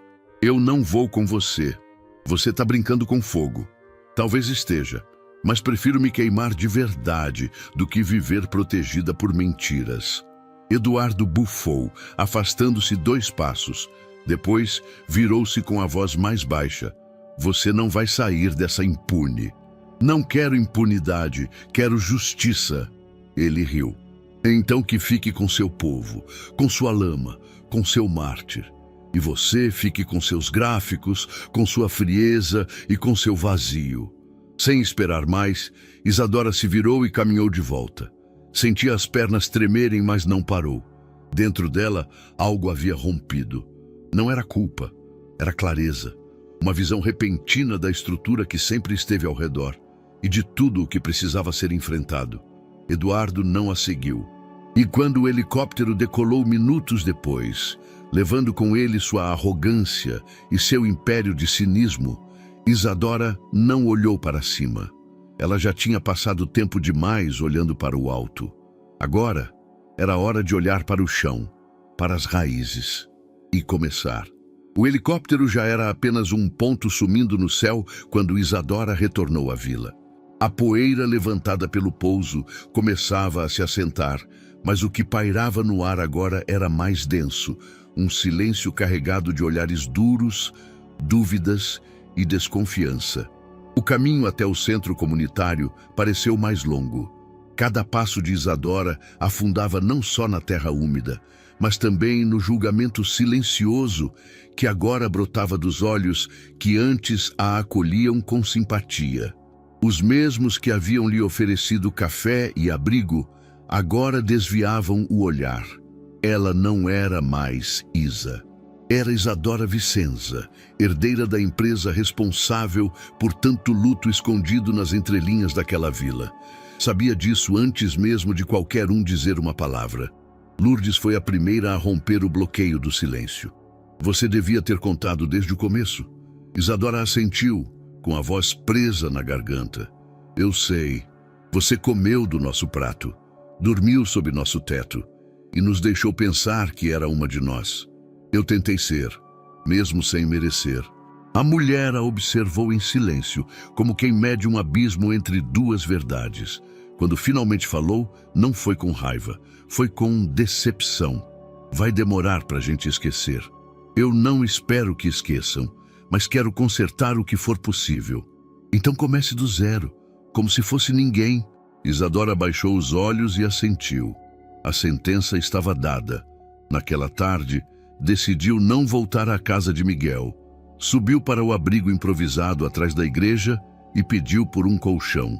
Eu não vou com você. Você está brincando com fogo. Talvez esteja, mas prefiro me queimar de verdade do que viver protegida por mentiras. Eduardo bufou, afastando-se 2 passos. Depois, virou-se com a voz mais baixa. Você não vai sair dessa impune. Não quero impunidade, quero justiça. Ele riu. Então que fique com seu povo, com sua lama, com seu mártir. E você fique com seus gráficos, com sua frieza e com seu vazio. Sem esperar mais, Isadora se virou e caminhou de volta. Sentia as pernas tremerem, mas não parou. Dentro dela, algo havia rompido. Não era culpa, era clareza. Uma visão repentina da estrutura que sempre esteve ao redor e de tudo o que precisava ser enfrentado. Eduardo não a seguiu. E quando o helicóptero decolou minutos depois, levando com ele sua arrogância e seu império de cinismo, Isadora não olhou para cima. Ela já tinha passado tempo demais olhando para o alto. Agora, era hora de olhar para o chão, para as raízes, e começar. O helicóptero já era apenas um ponto sumindo no céu quando Isadora retornou à vila. A poeira levantada pelo pouso começava a se assentar, mas o que pairava no ar agora era mais denso, um silêncio carregado de olhares duros, dúvidas e desconfiança. O caminho até o centro comunitário pareceu mais longo. Cada passo de Isadora afundava não só na terra úmida, mas também no julgamento silencioso que agora brotava dos olhos que antes a acolhiam com simpatia. Os mesmos que haviam lhe oferecido café e abrigo, agora desviavam o olhar. Ela não era mais Isa. Era Isadora Vicenza, herdeira da empresa responsável por tanto luto escondido nas entrelinhas daquela vila. Sabia disso antes mesmo de qualquer um dizer uma palavra. Lourdes foi a primeira a romper o bloqueio do silêncio. Você devia ter contado desde o começo. Isadora assentiu, com a voz presa na garganta. Eu sei. Você comeu do nosso prato, dormiu sob nosso teto e nos deixou pensar que era uma de nós. Eu tentei ser, mesmo sem merecer. A mulher a observou em silêncio, como quem mede um abismo entre 2 verdades. Quando finalmente falou, não foi com raiva, foi com decepção. Vai demorar para a gente esquecer. Eu não espero que esqueçam, mas quero consertar o que for possível. Então comece do zero, como se fosse ninguém. Isadora baixou os olhos e assentiu. A sentença estava dada. Naquela tarde, decidiu não voltar à casa de Miguel. Subiu para o abrigo improvisado atrás da igreja e pediu por um colchão.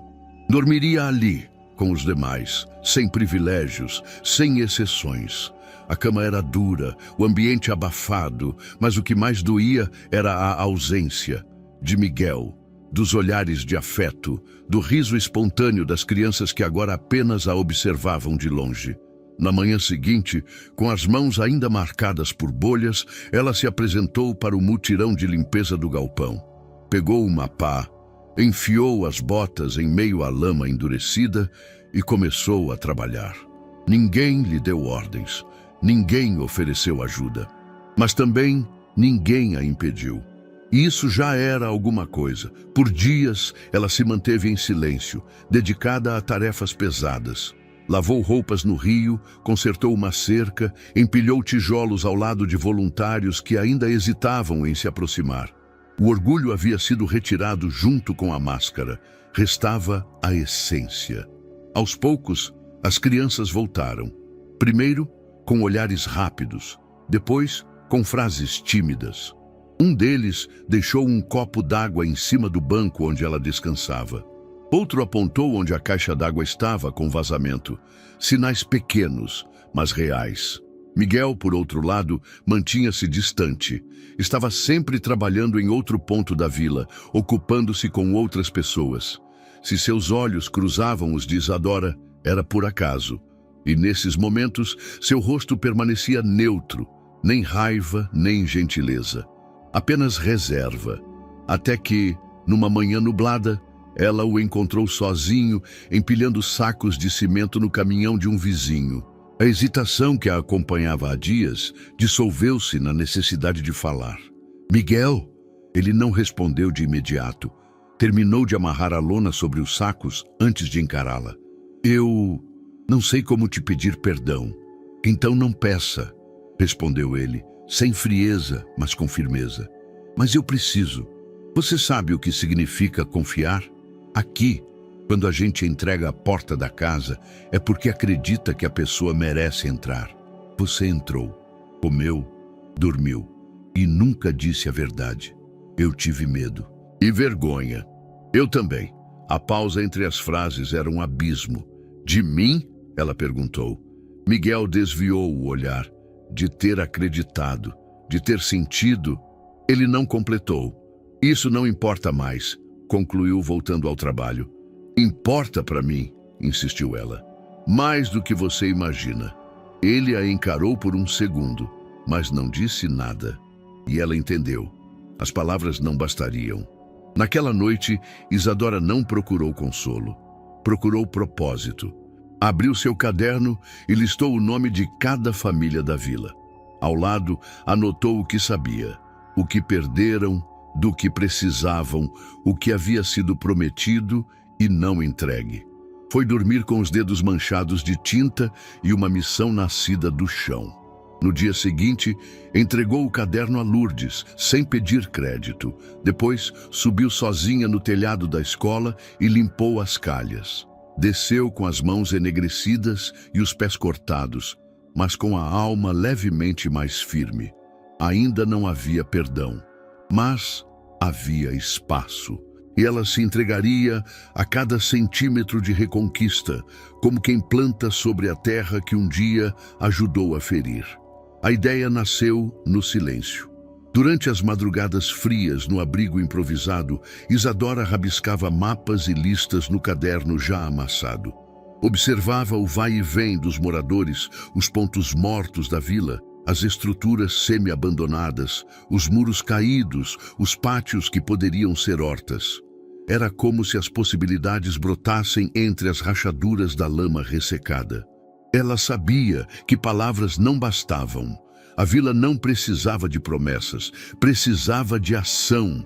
Dormiria ali, com os demais, sem privilégios, sem exceções. A cama era dura, o ambiente abafado, mas o que mais doía era a ausência de Miguel, dos olhares de afeto, do riso espontâneo das crianças que agora apenas a observavam de longe. Na manhã seguinte, com as mãos ainda marcadas por bolhas, ela se apresentou para o mutirão de limpeza do galpão. Pegou uma pá, enfiou as botas em meio à lama endurecida e começou a trabalhar. Ninguém lhe deu ordens, ninguém ofereceu ajuda, mas também ninguém a impediu. E isso já era alguma coisa. Por dias, ela se manteve em silêncio, dedicada a tarefas pesadas. Lavou roupas no rio, consertou uma cerca, empilhou tijolos ao lado de voluntários que ainda hesitavam em se aproximar. O orgulho havia sido retirado junto com a máscara. Restava a essência. Aos poucos, as crianças voltaram. Primeiro, com olhares rápidos. Depois, com frases tímidas. Um deles deixou um copo d'água em cima do banco onde ela descansava. Outro apontou onde a caixa d'água estava com vazamento. Sinais pequenos, mas reais. Miguel, por outro lado, mantinha-se distante. Estava sempre trabalhando em outro ponto da vila, ocupando-se com outras pessoas. Se seus olhos cruzavam os de Isadora, era por acaso. E nesses momentos, seu rosto permanecia neutro, nem raiva, nem gentileza. Apenas reserva. Até que, numa manhã nublada, ela o encontrou sozinho, empilhando sacos de cimento no caminhão de um vizinho. A hesitação que a acompanhava há dias dissolveu-se na necessidade de falar. Miguel? Ele não respondeu de imediato. Terminou de amarrar a lona sobre os sacos antes de encará-la. Eu não sei como te pedir perdão. Então não peça, respondeu ele, sem frieza, mas com firmeza. Mas eu preciso. Você sabe o que significa confiar? Aqui, quando a gente entrega a porta da casa, é porque acredita que a pessoa merece entrar. Você entrou, comeu, dormiu e nunca disse a verdade. Eu tive medo e vergonha. Eu também. A pausa entre as frases era um abismo. De mim? Ela perguntou. Miguel desviou o olhar. De ter acreditado, de ter sentido. Ele não completou. Isso não importa mais, concluiu voltando ao trabalho. Importa para mim, insistiu ela. Mais do que você imagina. Ele a encarou por um segundo, mas não disse nada. E ela entendeu. As palavras não bastariam. Naquela noite, Isadora não procurou consolo. Procurou propósito. Abriu seu caderno e listou o nome de cada família da vila. Ao lado, anotou o que sabia, o que perderam, do que precisavam, o que havia sido prometido e não entregue. Foi dormir com os dedos manchados de tinta e uma missão nascida do chão. No dia seguinte, entregou o caderno a Lourdes, sem pedir crédito. Depois, subiu sozinha no telhado da escola e limpou as calhas. Desceu com as mãos enegrecidas e os pés cortados, mas com a alma levemente mais firme. Ainda não havia perdão, mas havia espaço. E ela se entregaria a cada centímetro de reconquista, como quem planta sobre a terra que um dia ajudou a ferir. A ideia nasceu no silêncio. Durante as madrugadas frias no abrigo improvisado, Isadora rabiscava mapas e listas no caderno já amassado. Observava o vai e vem dos moradores, os pontos mortos da vila, as estruturas semi-abandonadas, os muros caídos, os pátios que poderiam ser hortas. Era como se as possibilidades brotassem entre as rachaduras da lama ressecada. Ela sabia que palavras não bastavam. A vila não precisava de promessas, precisava de ação.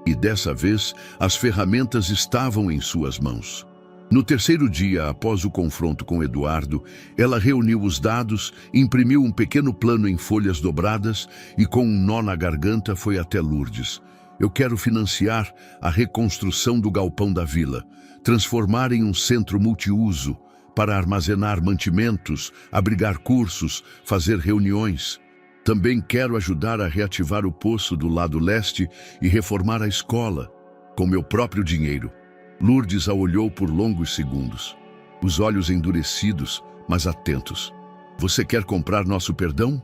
E dessa vez, as ferramentas estavam em suas mãos. No terceiro dia, após o confronto com Eduardo, ela reuniu os dados, imprimiu um pequeno plano em folhas dobradas e, com um nó na garganta, foi até Lourdes. Eu quero financiar a reconstrução do galpão da vila, transformar em um centro multiuso para armazenar mantimentos, abrigar cursos, fazer reuniões. Também quero ajudar a reativar o poço do lado leste e reformar a escola, com meu próprio dinheiro. Lourdes a olhou por longos segundos, os olhos endurecidos, mas atentos. Você quer comprar nosso perdão?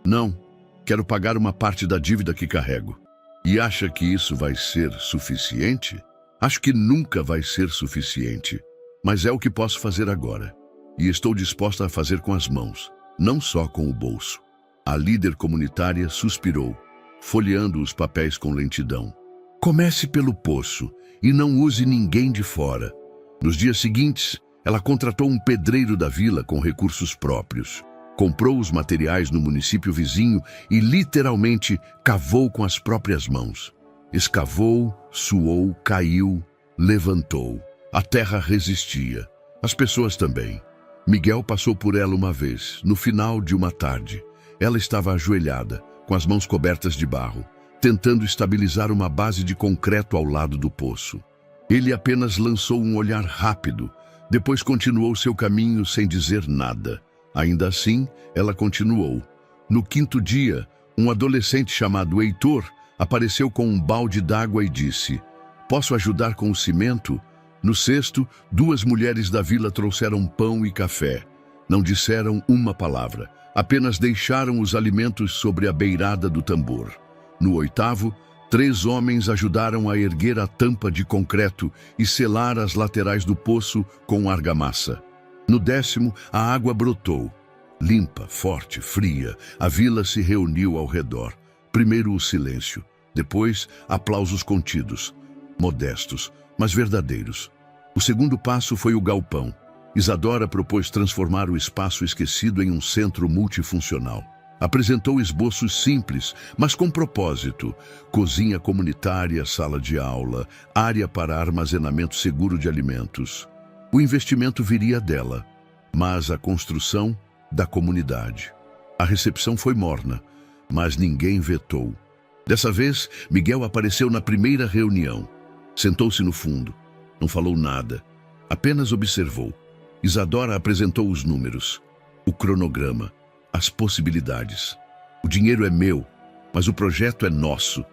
Não, quero pagar uma parte da dívida que carrego. E acha que isso vai ser suficiente? Acho que nunca vai ser suficiente, mas é o que posso fazer agora. E estou disposta a fazer com as mãos, não só com o bolso. A líder comunitária suspirou, folheando os papéis com lentidão. Comece pelo poço e não use ninguém de fora. Nos dias seguintes, ela contratou um pedreiro da vila com recursos próprios. Comprou os materiais no município vizinho e literalmente cavou com as próprias mãos. Escavou, suou, caiu, levantou. A terra resistia. As pessoas também. Miguel passou por ela uma vez, no final de uma tarde. Ela estava ajoelhada, com as mãos cobertas de barro, tentando estabilizar uma base de concreto ao lado do poço. Ele apenas lançou um olhar rápido, depois continuou seu caminho sem dizer nada. Ainda assim, ela continuou. No quinto dia, um adolescente chamado Heitor apareceu com um balde d'água e disse: "Posso ajudar com o cimento?" No sexto, 2 mulheres da vila trouxeram pão e café. Não disseram uma palavra, apenas deixaram os alimentos sobre a beirada do tambor. No oitavo, 3 homens ajudaram a erguer a tampa de concreto e selar as laterais do poço com argamassa. No 10º, a água brotou. Limpa, forte, fria, a vila se reuniu ao redor. Primeiro o silêncio, depois aplausos contidos, modestos, mas verdadeiros. O segundo passo foi o galpão. Isadora propôs transformar o espaço esquecido em um centro multifuncional. Apresentou esboços simples, mas com propósito: cozinha comunitária, sala de aula, área para armazenamento seguro de alimentos. O investimento viria dela, mas a construção da comunidade. A recepção foi morna, mas ninguém vetou. Dessa vez, Miguel apareceu na primeira reunião. Sentou-se no fundo. Não falou nada. Apenas observou. Isadora apresentou os números, o cronograma, as possibilidades. "O dinheiro é meu, mas o projeto é nosso",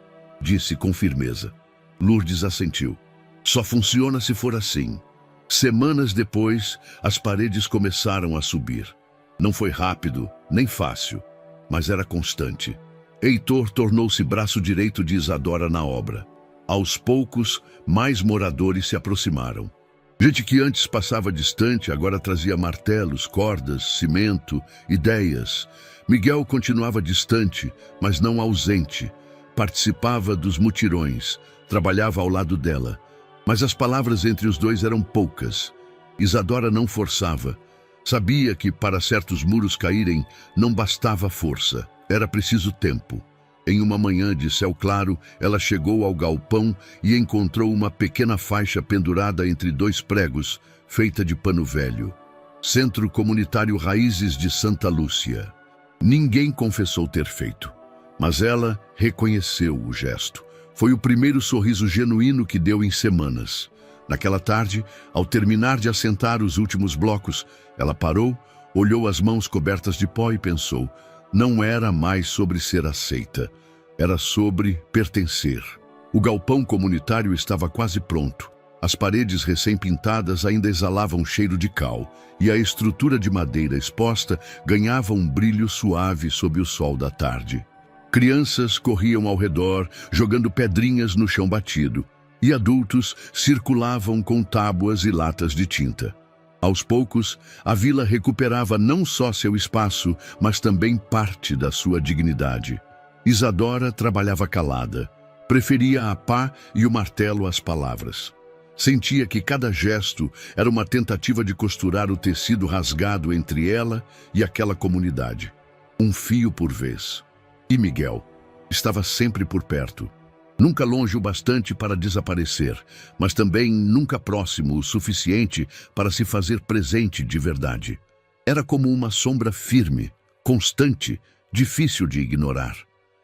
disse com firmeza. Lourdes assentiu. "Só funciona se for assim." Semanas depois, as paredes começaram a subir. Não foi rápido, nem fácil, mas era constante. Heitor tornou-se braço direito de Isadora na obra. Aos poucos, mais moradores se aproximaram. Gente que antes passava distante, agora trazia martelos, cordas, cimento, ideias. Miguel continuava distante, mas não ausente. Participava dos mutirões, trabalhava ao lado dela. Mas as palavras entre os dois eram poucas. Isadora não forçava. Sabia que para certos muros caírem não bastava força, era preciso tempo. Em uma manhã de céu claro, ela chegou ao galpão e encontrou uma pequena faixa pendurada entre 2 pregos, feita de pano velho. Centro Comunitário Raízes de Santa Lúcia. Ninguém confessou ter feito, mas ela reconheceu o gesto. Foi o primeiro sorriso genuíno que deu em semanas. Naquela tarde, ao terminar de assentar os últimos blocos, ela parou, olhou as mãos cobertas de pó e pensou: não era mais sobre ser aceita, era sobre pertencer. O galpão comunitário estava quase pronto. As paredes recém-pintadas ainda exalavam cheiro de cal, e a estrutura de madeira exposta ganhava um brilho suave sob o sol da tarde. Crianças corriam ao redor, jogando pedrinhas no chão batido, e adultos circulavam com tábuas e latas de tinta. Aos poucos, a vila recuperava não só seu espaço, mas também parte da sua dignidade. Isadora trabalhava calada, preferia a pá e o martelo às palavras. Sentia que cada gesto era uma tentativa de costurar o tecido rasgado entre ela e aquela comunidade. Um fio por vez. E Miguel estava sempre por perto. Nunca longe o bastante para desaparecer, mas também nunca próximo o suficiente para se fazer presente de verdade. Era como uma sombra firme, constante, difícil de ignorar.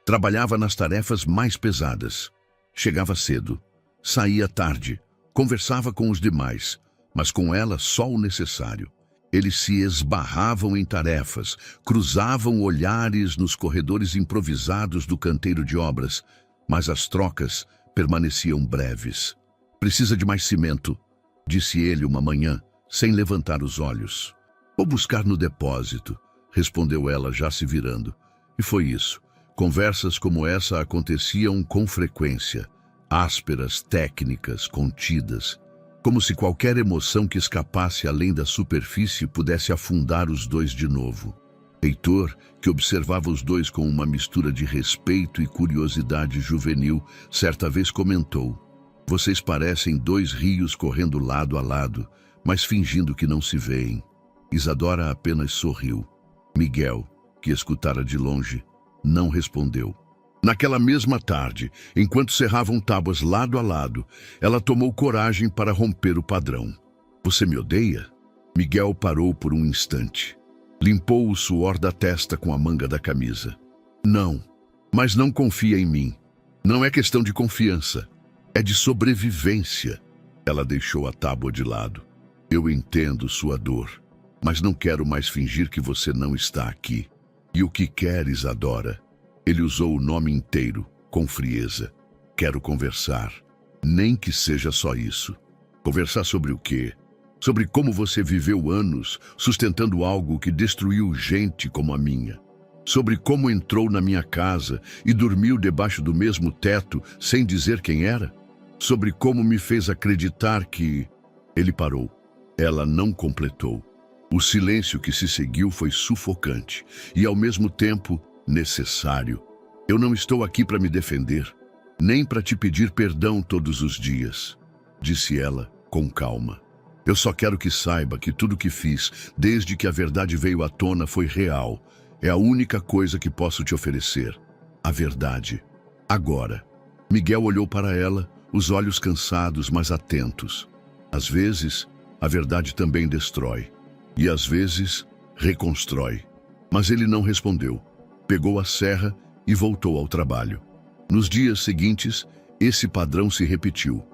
Trabalhava nas tarefas mais pesadas. Chegava cedo, saía tarde, conversava com os demais, mas com ela só o necessário. Eles se esbarravam em tarefas, cruzavam olhares nos corredores improvisados do canteiro de obras, mas as trocas permaneciam breves. "Precisa de mais cimento", disse ele uma manhã, sem levantar os olhos. "Vou buscar no depósito", respondeu ela, já se virando. E foi isso. Conversas como essa aconteciam com frequência, ásperas, técnicas, contidas, como se qualquer emoção que escapasse além da superfície pudesse afundar os dois de novo. Heitor, que observava os dois com uma mistura de respeito e curiosidade juvenil, certa vez comentou: "Vocês parecem 2 rios correndo lado a lado, mas fingindo que não se veem." Isadora apenas sorriu. Miguel, que escutara de longe, não respondeu. Naquela mesma tarde, enquanto serravam tábuas lado a lado, ela tomou coragem para romper o padrão. "Você me odeia?" Miguel parou por um instante. Limpou o suor da testa com a manga da camisa. Não, mas não confia em mim. Não é questão de confiança. É de sobrevivência. Ela deixou a tábua de lado. Eu entendo sua dor, mas não quero mais fingir que você não está aqui. E o que quer, Isadora? Ele usou o nome inteiro, com frieza. Quero conversar. Nem que seja só isso. Conversar sobre o quê? Sobre como você viveu anos sustentando algo que destruiu gente como a minha. Sobre como entrou na minha casa e dormiu debaixo do mesmo teto sem dizer quem era. Sobre como me fez acreditar que... Ele parou. Ela não completou. O silêncio que se seguiu foi sufocante e, ao mesmo tempo, necessário. Eu não estou aqui para me defender, nem para te pedir perdão todos os dias, disse ela com calma. Eu só quero que saiba que tudo que fiz, desde que a verdade veio à tona, foi real. É a única coisa que posso te oferecer. A verdade. Agora. Miguel olhou para ela, os olhos cansados, mas atentos. Às vezes, a verdade também destrói. E às vezes, reconstrói. Mas ele não respondeu. Pegou a serra e voltou ao trabalho. Nos dias seguintes, esse padrão se repetiu.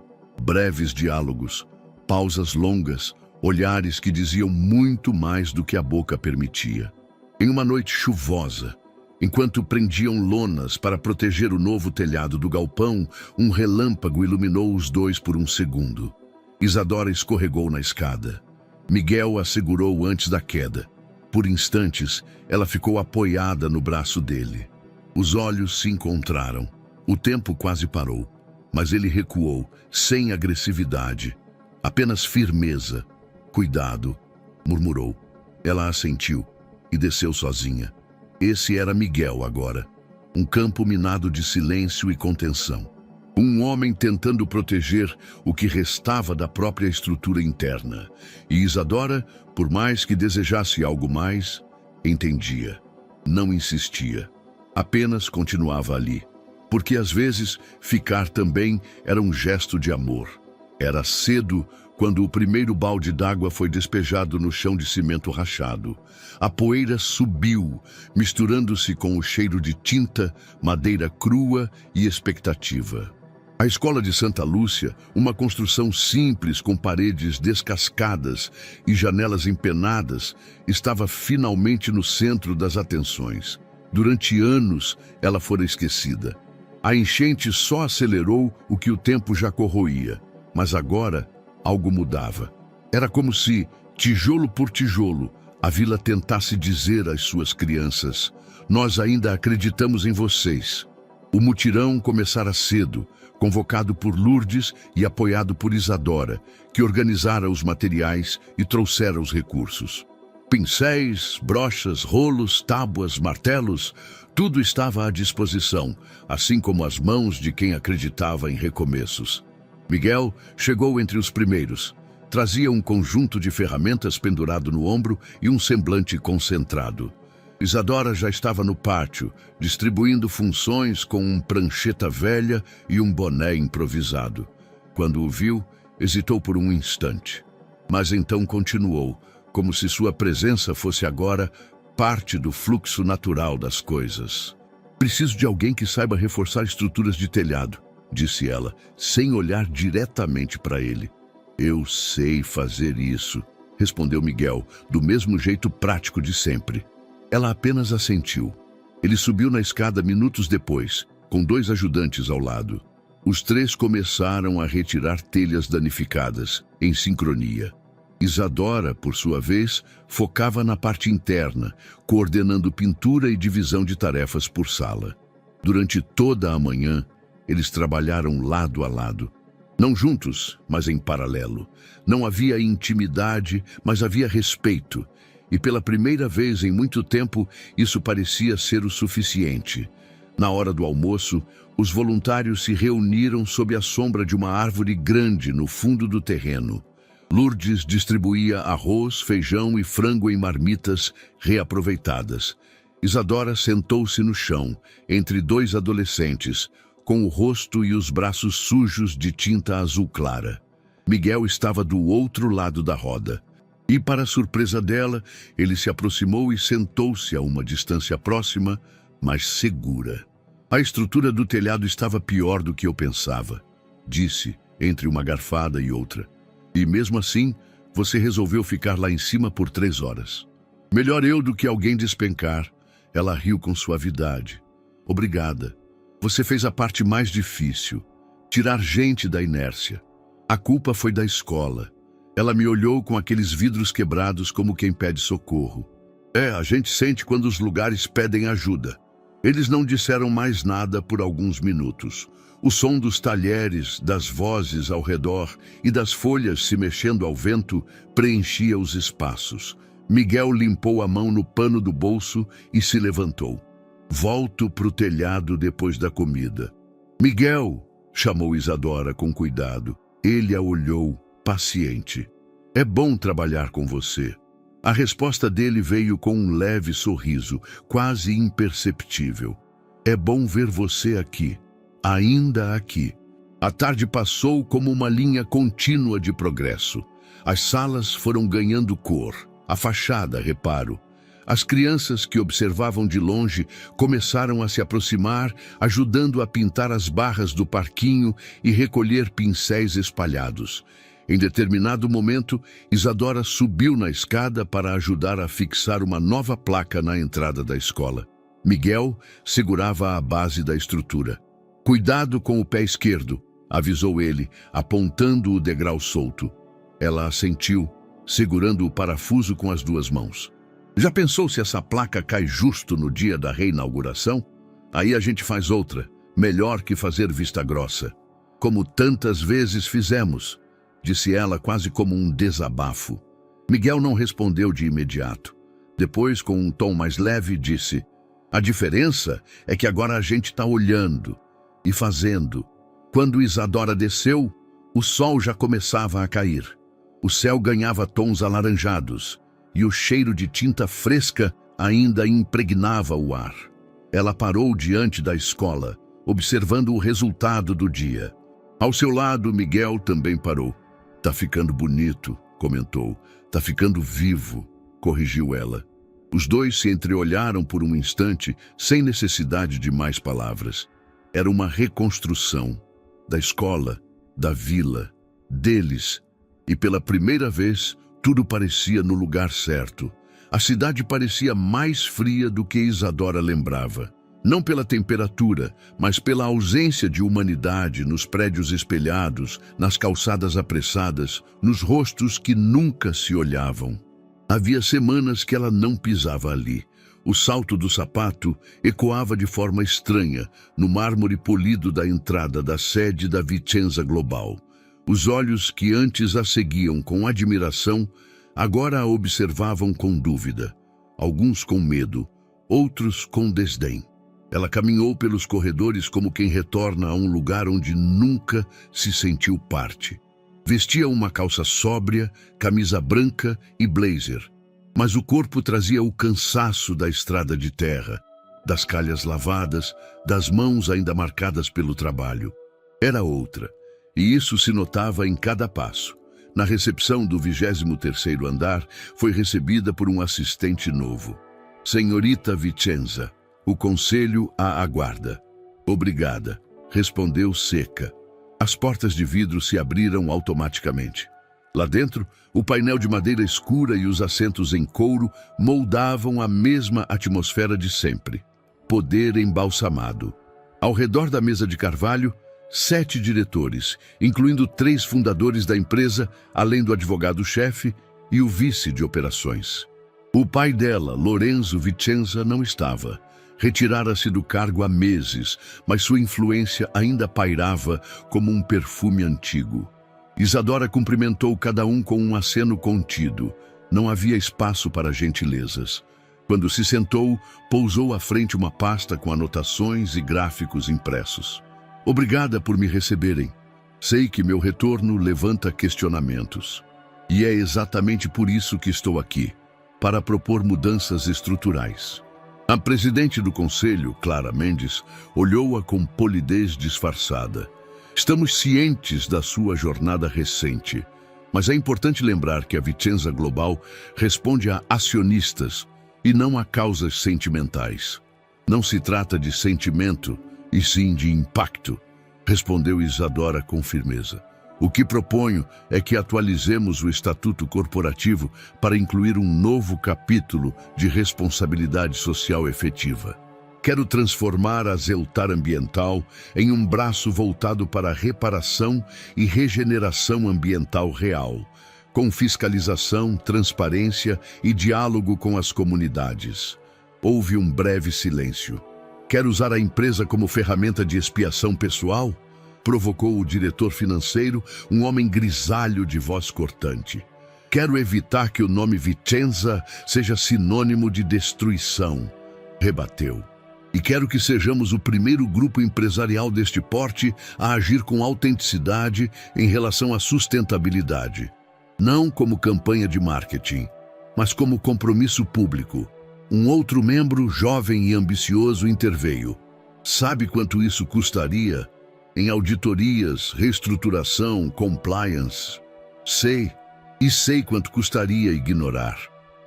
Breves diálogos, pausas longas, olhares que diziam muito mais do que a boca permitia. Em uma noite chuvosa, enquanto prendiam lonas para proteger o novo telhado do galpão, um relâmpago iluminou os dois por um segundo. Isadora escorregou na escada. Miguel a segurou antes da queda. Por instantes, ela ficou apoiada no braço dele. Os olhos se encontraram. O tempo quase parou, mas ele recuou, sem agressividade. Apenas firmeza. Cuidado, murmurou. Ela assentiu e desceu sozinha. Esse era Miguel agora. Um campo minado de silêncio e contenção. Um homem tentando proteger o que restava da própria estrutura interna. E Isadora, por mais que desejasse algo mais, entendia. Não insistia. Apenas continuava ali. Porque às vezes ficar também era um gesto de amor. Era cedo quando o primeiro balde d'água foi despejado no chão de cimento rachado. A poeira subiu, misturando-se com o cheiro de tinta, madeira crua e expectativa. A escola de Santa Lúcia, uma construção simples com paredes descascadas e janelas empenadas, estava finalmente no centro das atenções. Durante anos, ela fora esquecida. A enchente só acelerou o que o tempo já corroía, mas agora algo mudava. Era como se, tijolo por tijolo, a vila tentasse dizer às suas crianças: nós ainda acreditamos em vocês. O mutirão começara cedo, convocado por Lourdes e apoiado por Isadora, que organizara os materiais e trouxera os recursos. Pincéis, brochas, rolos, tábuas, martelos, tudo estava à disposição, assim como as mãos de quem acreditava em recomeços. Miguel chegou entre os primeiros. Trazia um conjunto de ferramentas pendurado no ombro e um semblante concentrado. Isadora já estava no pátio, distribuindo funções com uma prancheta velha e um boné improvisado. Quando o viu, hesitou por um instante. Mas então continuou, como se sua presença fosse agora parte do fluxo natural das coisas. Preciso de alguém que saiba reforçar estruturas de telhado, disse ela, sem olhar diretamente para ele. Eu sei fazer isso, respondeu Miguel, do mesmo jeito prático de sempre. Ela apenas assentiu. Ele subiu na escada minutos depois, com 2 ajudantes ao lado. Os 3 começaram a retirar telhas danificadas, em sincronia. Isadora, por sua vez, focava na parte interna, coordenando pintura e divisão de tarefas por sala. Durante toda a manhã, eles trabalharam lado a lado. Não juntos, mas em paralelo. Não havia intimidade, mas havia respeito. E pela primeira vez em muito tempo, isso parecia ser o suficiente. Na hora do almoço, os voluntários se reuniram sob a sombra de uma árvore grande no fundo do terreno. Lourdes distribuía arroz, feijão e frango em marmitas reaproveitadas. Isadora sentou-se no chão, entre 2 adolescentes, com o rosto e os braços sujos de tinta azul clara. Miguel estava do outro lado da roda. E, para a surpresa dela, ele se aproximou e sentou-se a uma distância próxima, mas segura. A estrutura do telhado estava pior do que eu pensava, disse, entre uma garfada e outra. E mesmo assim, você resolveu ficar lá em cima por 3 horas. Melhor eu do que alguém despencar. Ela riu com suavidade. Obrigada. Você fez a parte mais difícil. Tirar gente da inércia. A culpa foi da escola. Ela me olhou com aqueles vidros quebrados como quem pede socorro. A gente sente quando os lugares pedem ajuda. Eles não disseram mais nada por alguns minutos. O som dos talheres, das vozes ao redor e das folhas se mexendo ao vento preenchia os espaços. Miguel limpou a mão no pano do bolso e se levantou. Volto pro telhado depois da comida. Miguel, chamou Isadora com cuidado. Ele a olhou, paciente. É bom trabalhar com você. A resposta dele veio com um leve sorriso, quase imperceptível. É bom ver você aqui, ainda aqui. A tarde passou como uma linha contínua de progresso. As salas foram ganhando cor, a fachada, reparo. As crianças que observavam de longe começaram a se aproximar, ajudando a pintar as barras do parquinho e recolher pincéis espalhados. Em determinado momento, Isadora subiu na escada para ajudar a fixar uma nova placa na entrada da escola. Miguel segurava a base da estrutura. Cuidado com o pé esquerdo, avisou ele, apontando o degrau solto. Ela assentiu, segurando o parafuso com as 2 mãos. Já pensou se essa placa cai justo no dia da reinauguração? Aí a gente faz outra, melhor que fazer vista grossa. Como tantas vezes fizemos, disse ela quase como um desabafo. Miguel não respondeu de imediato. Depois, com um tom mais leve, disse: a diferença é que agora a gente está olhando e fazendo. Quando Isadora desceu, o sol já começava a cair. O céu ganhava tons alaranjados e o cheiro de tinta fresca ainda impregnava o ar. Ela parou diante da escola, observando o resultado do dia. Ao seu lado, Miguel também parou. Tá ficando bonito, comentou. Tá ficando vivo, corrigiu ela. Os dois se entreolharam por um instante, sem necessidade de mais palavras. Era uma reconstrução da escola, da vila, deles. E pela primeira vez, tudo parecia no lugar certo. A cidade parecia mais fria do que Isadora lembrava. Não pela temperatura, mas pela ausência de humanidade nos prédios espelhados, nas calçadas apressadas, nos rostos que nunca se olhavam. Havia semanas que ela não pisava ali. O salto do sapato ecoava de forma estranha no mármore polido da entrada da sede da Vicenza Global. Os olhos que antes a seguiam com admiração, agora a observavam com dúvida. Alguns com medo, outros com desdém. Ela caminhou pelos corredores como quem retorna a um lugar onde nunca se sentiu parte. Vestia uma calça sóbria, camisa branca e blazer, mas o corpo trazia o cansaço da estrada de terra, das calhas lavadas, das mãos ainda marcadas pelo trabalho. Era outra, e isso se notava em cada passo. Na recepção do 23º andar, foi recebida por um assistente novo. Senhorita Vicenza, o conselho a aguarda. Obrigada, respondeu seca. As portas de vidro se abriram automaticamente. Lá dentro, o painel de madeira escura e os assentos em couro moldavam a mesma atmosfera de sempre. Poder embalsamado. Ao redor da mesa de carvalho, 7 diretores, incluindo 3 fundadores da empresa, além do advogado-chefe e o vice de operações. O pai dela, Lorenzo Vicenza, não estava. Retirara-se do cargo há meses, mas sua influência ainda pairava como um perfume antigo. Isadora cumprimentou cada um com um aceno contido. Não havia espaço para gentilezas. Quando se sentou, pousou à frente uma pasta com anotações e gráficos impressos. Obrigada por me receberem. Sei que meu retorno levanta questionamentos. E é exatamente por isso que estou aqui, para propor mudanças estruturais. A presidente do conselho, Clara Mendes, olhou-a com polidez disfarçada. Estamos cientes da sua jornada recente. Mas é importante lembrar que a Vicenza Global responde a acionistas e não a causas sentimentais. Não se trata de sentimento, e sim de impacto, respondeu Isadora com firmeza. O que proponho é que atualizemos o Estatuto Corporativo para incluir um novo capítulo de responsabilidade social efetiva. Quero transformar a Zeltar Ambiental em um braço voltado para a reparação e regeneração ambiental real, com fiscalização, transparência e diálogo com as comunidades. Houve um breve silêncio. Quer usar a empresa como ferramenta de expiação pessoal? Provocou o diretor financeiro, um homem grisalho de voz cortante. Quero evitar que o nome Vicenza seja sinônimo de destruição, rebateu. E quero que sejamos o primeiro grupo empresarial deste porte a agir com autenticidade em relação à sustentabilidade. Não como campanha de marketing, mas como compromisso público. Um outro membro, jovem e ambicioso, interveio. Sabe quanto isso custaria? Em auditorias, reestruturação, compliance. Sei, e sei quanto custaria ignorar.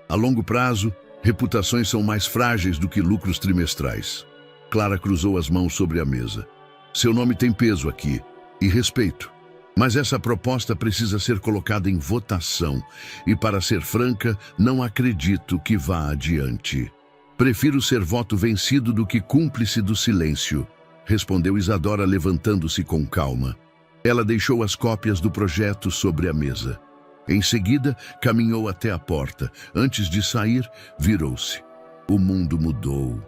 A longo prazo, reputações são mais frágeis do que lucros trimestrais. Clara cruzou as mãos sobre a mesa. Seu nome tem peso aqui, e respeito. Mas essa proposta precisa ser colocada em votação, e para ser franca, não acredito que vá adiante. Prefiro ser voto vencido do que cúmplice do silêncio, respondeu Isadora levantando-se com calma. Ela deixou as cópias do projeto sobre a mesa. Em seguida, caminhou até a porta. Antes de sair, virou-se. O mundo mudou.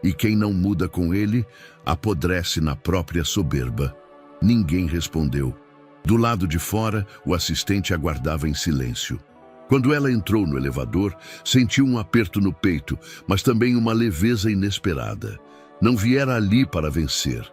E quem não muda com ele, apodrece na própria soberba. Ninguém respondeu. Do lado de fora, o assistente aguardava em silêncio. Quando ela entrou no elevador, sentiu um aperto no peito, mas também uma leveza inesperada. Não viera ali para vencer.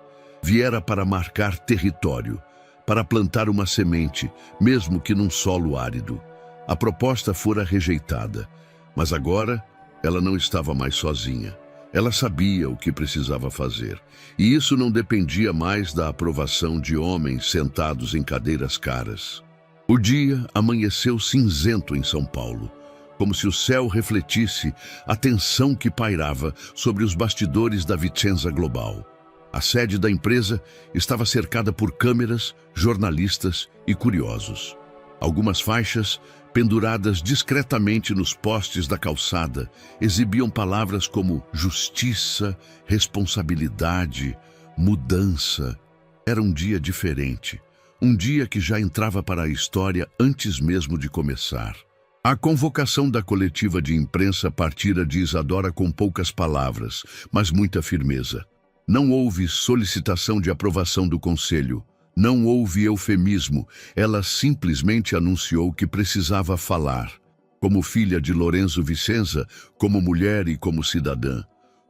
Viera para marcar território, para plantar uma semente, mesmo que num solo árido. A proposta fora rejeitada, mas agora ela não estava mais sozinha. Ela sabia o que precisava fazer, e isso não dependia mais da aprovação de homens sentados em cadeiras caras. O dia amanheceu cinzento em São Paulo, como se o céu refletisse a tensão que pairava sobre os bastidores da Vicenza Global. A sede da empresa estava cercada por câmeras, jornalistas e curiosos. Algumas faixas, penduradas discretamente nos postes da calçada, exibiam palavras como justiça, responsabilidade, mudança. Era um dia diferente, um dia que já entrava para a história antes mesmo de começar. A convocação da coletiva de imprensa partira de Isadora com poucas palavras, mas muita firmeza. Não houve solicitação de aprovação do conselho. Não houve eufemismo, ela simplesmente anunciou que precisava falar. Como filha de Lorenzo Vicenza, como mulher e como cidadã.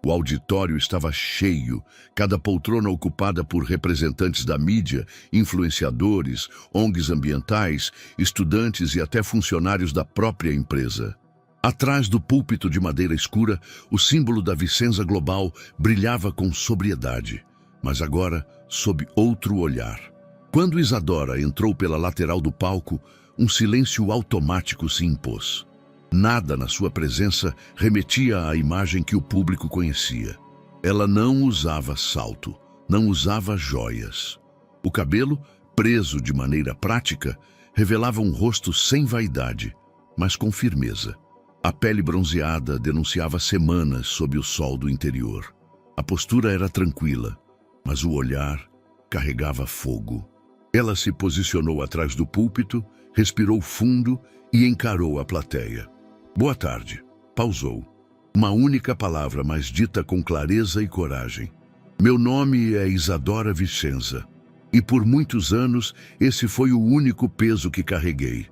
O auditório estava cheio, cada poltrona ocupada por representantes da mídia, influenciadores, ONGs ambientais, estudantes e até funcionários da própria empresa. Atrás do púlpito de madeira escura, o símbolo da Vicenza Global brilhava com sobriedade, mas agora sob outro olhar. Quando Isadora entrou pela lateral do palco, um silêncio automático se impôs. Nada na sua presença remetia à imagem que o público conhecia. Ela não usava salto, não usava joias. O cabelo, preso de maneira prática, revelava um rosto sem vaidade, mas com firmeza. A pele bronzeada denunciava semanas sob o sol do interior. A postura era tranquila, mas o olhar carregava fogo. Ela se posicionou atrás do púlpito, respirou fundo e encarou a plateia. Boa tarde. Pausou. Uma única palavra, mas dita com clareza e coragem. Meu nome é Isadora Vicenza. E por muitos anos, esse foi o único peso que carreguei.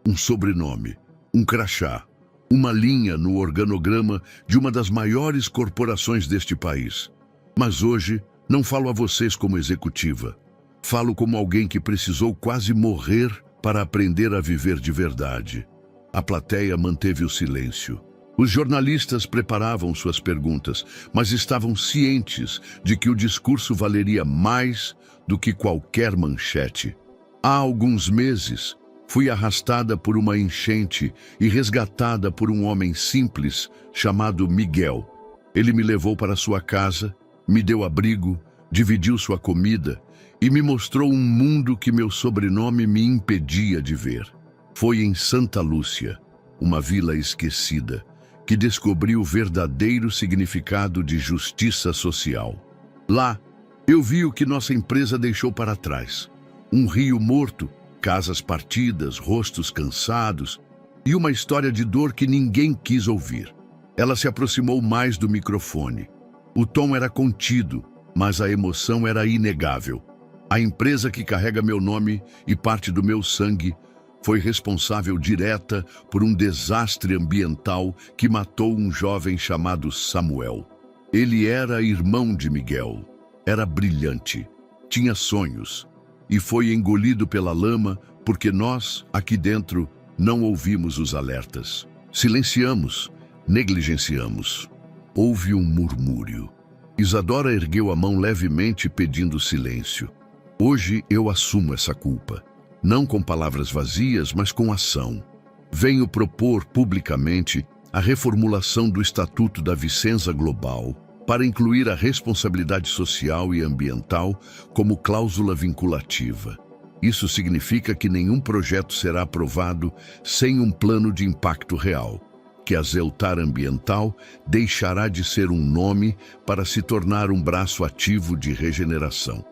Um sobrenome, um crachá, uma linha no organograma de uma das maiores corporações deste país. Mas hoje, não falo a vocês como executiva. Falo como alguém que precisou quase morrer para aprender a viver de verdade. A plateia manteve o silêncio. Os jornalistas preparavam suas perguntas, mas estavam cientes de que o discurso valeria mais do que qualquer manchete. Há alguns meses, Fui arrastada por uma enchente e resgatada por um homem simples chamado Miguel. Ele me levou para sua casa, me deu abrigo, dividiu sua comida e me mostrou um mundo que meu sobrenome me impedia de ver. Foi em Santa Lúcia, uma vila esquecida, que descobri o verdadeiro significado de justiça social. Lá, eu vi o que nossa empresa deixou para trás. Um rio morto, casas partidas, rostos cansados e uma história de dor que ninguém quis ouvir. Ela se aproximou mais do microfone. O tom era contido, mas a emoção era inegável. A empresa que carrega meu nome e parte do meu sangue foi responsável direta por um desastre ambiental que matou um jovem chamado Samuel. Ele era irmão de Miguel, era brilhante, tinha sonhos e foi engolido pela lama porque nós, aqui dentro, não ouvimos os alertas. Silenciamos, negligenciamos. Houve um murmúrio. Isadora ergueu a mão levemente pedindo silêncio. Hoje eu assumo essa culpa. Não com palavras vazias, mas com ação. Venho propor publicamente a reformulação do Estatuto da Vicenza Global para incluir a responsabilidade social e ambiental como cláusula vinculativa. Isso significa que nenhum projeto será aprovado sem um plano de impacto real, que a Zeltar Ambiental deixará de ser um nome para se tornar um braço ativo de regeneração.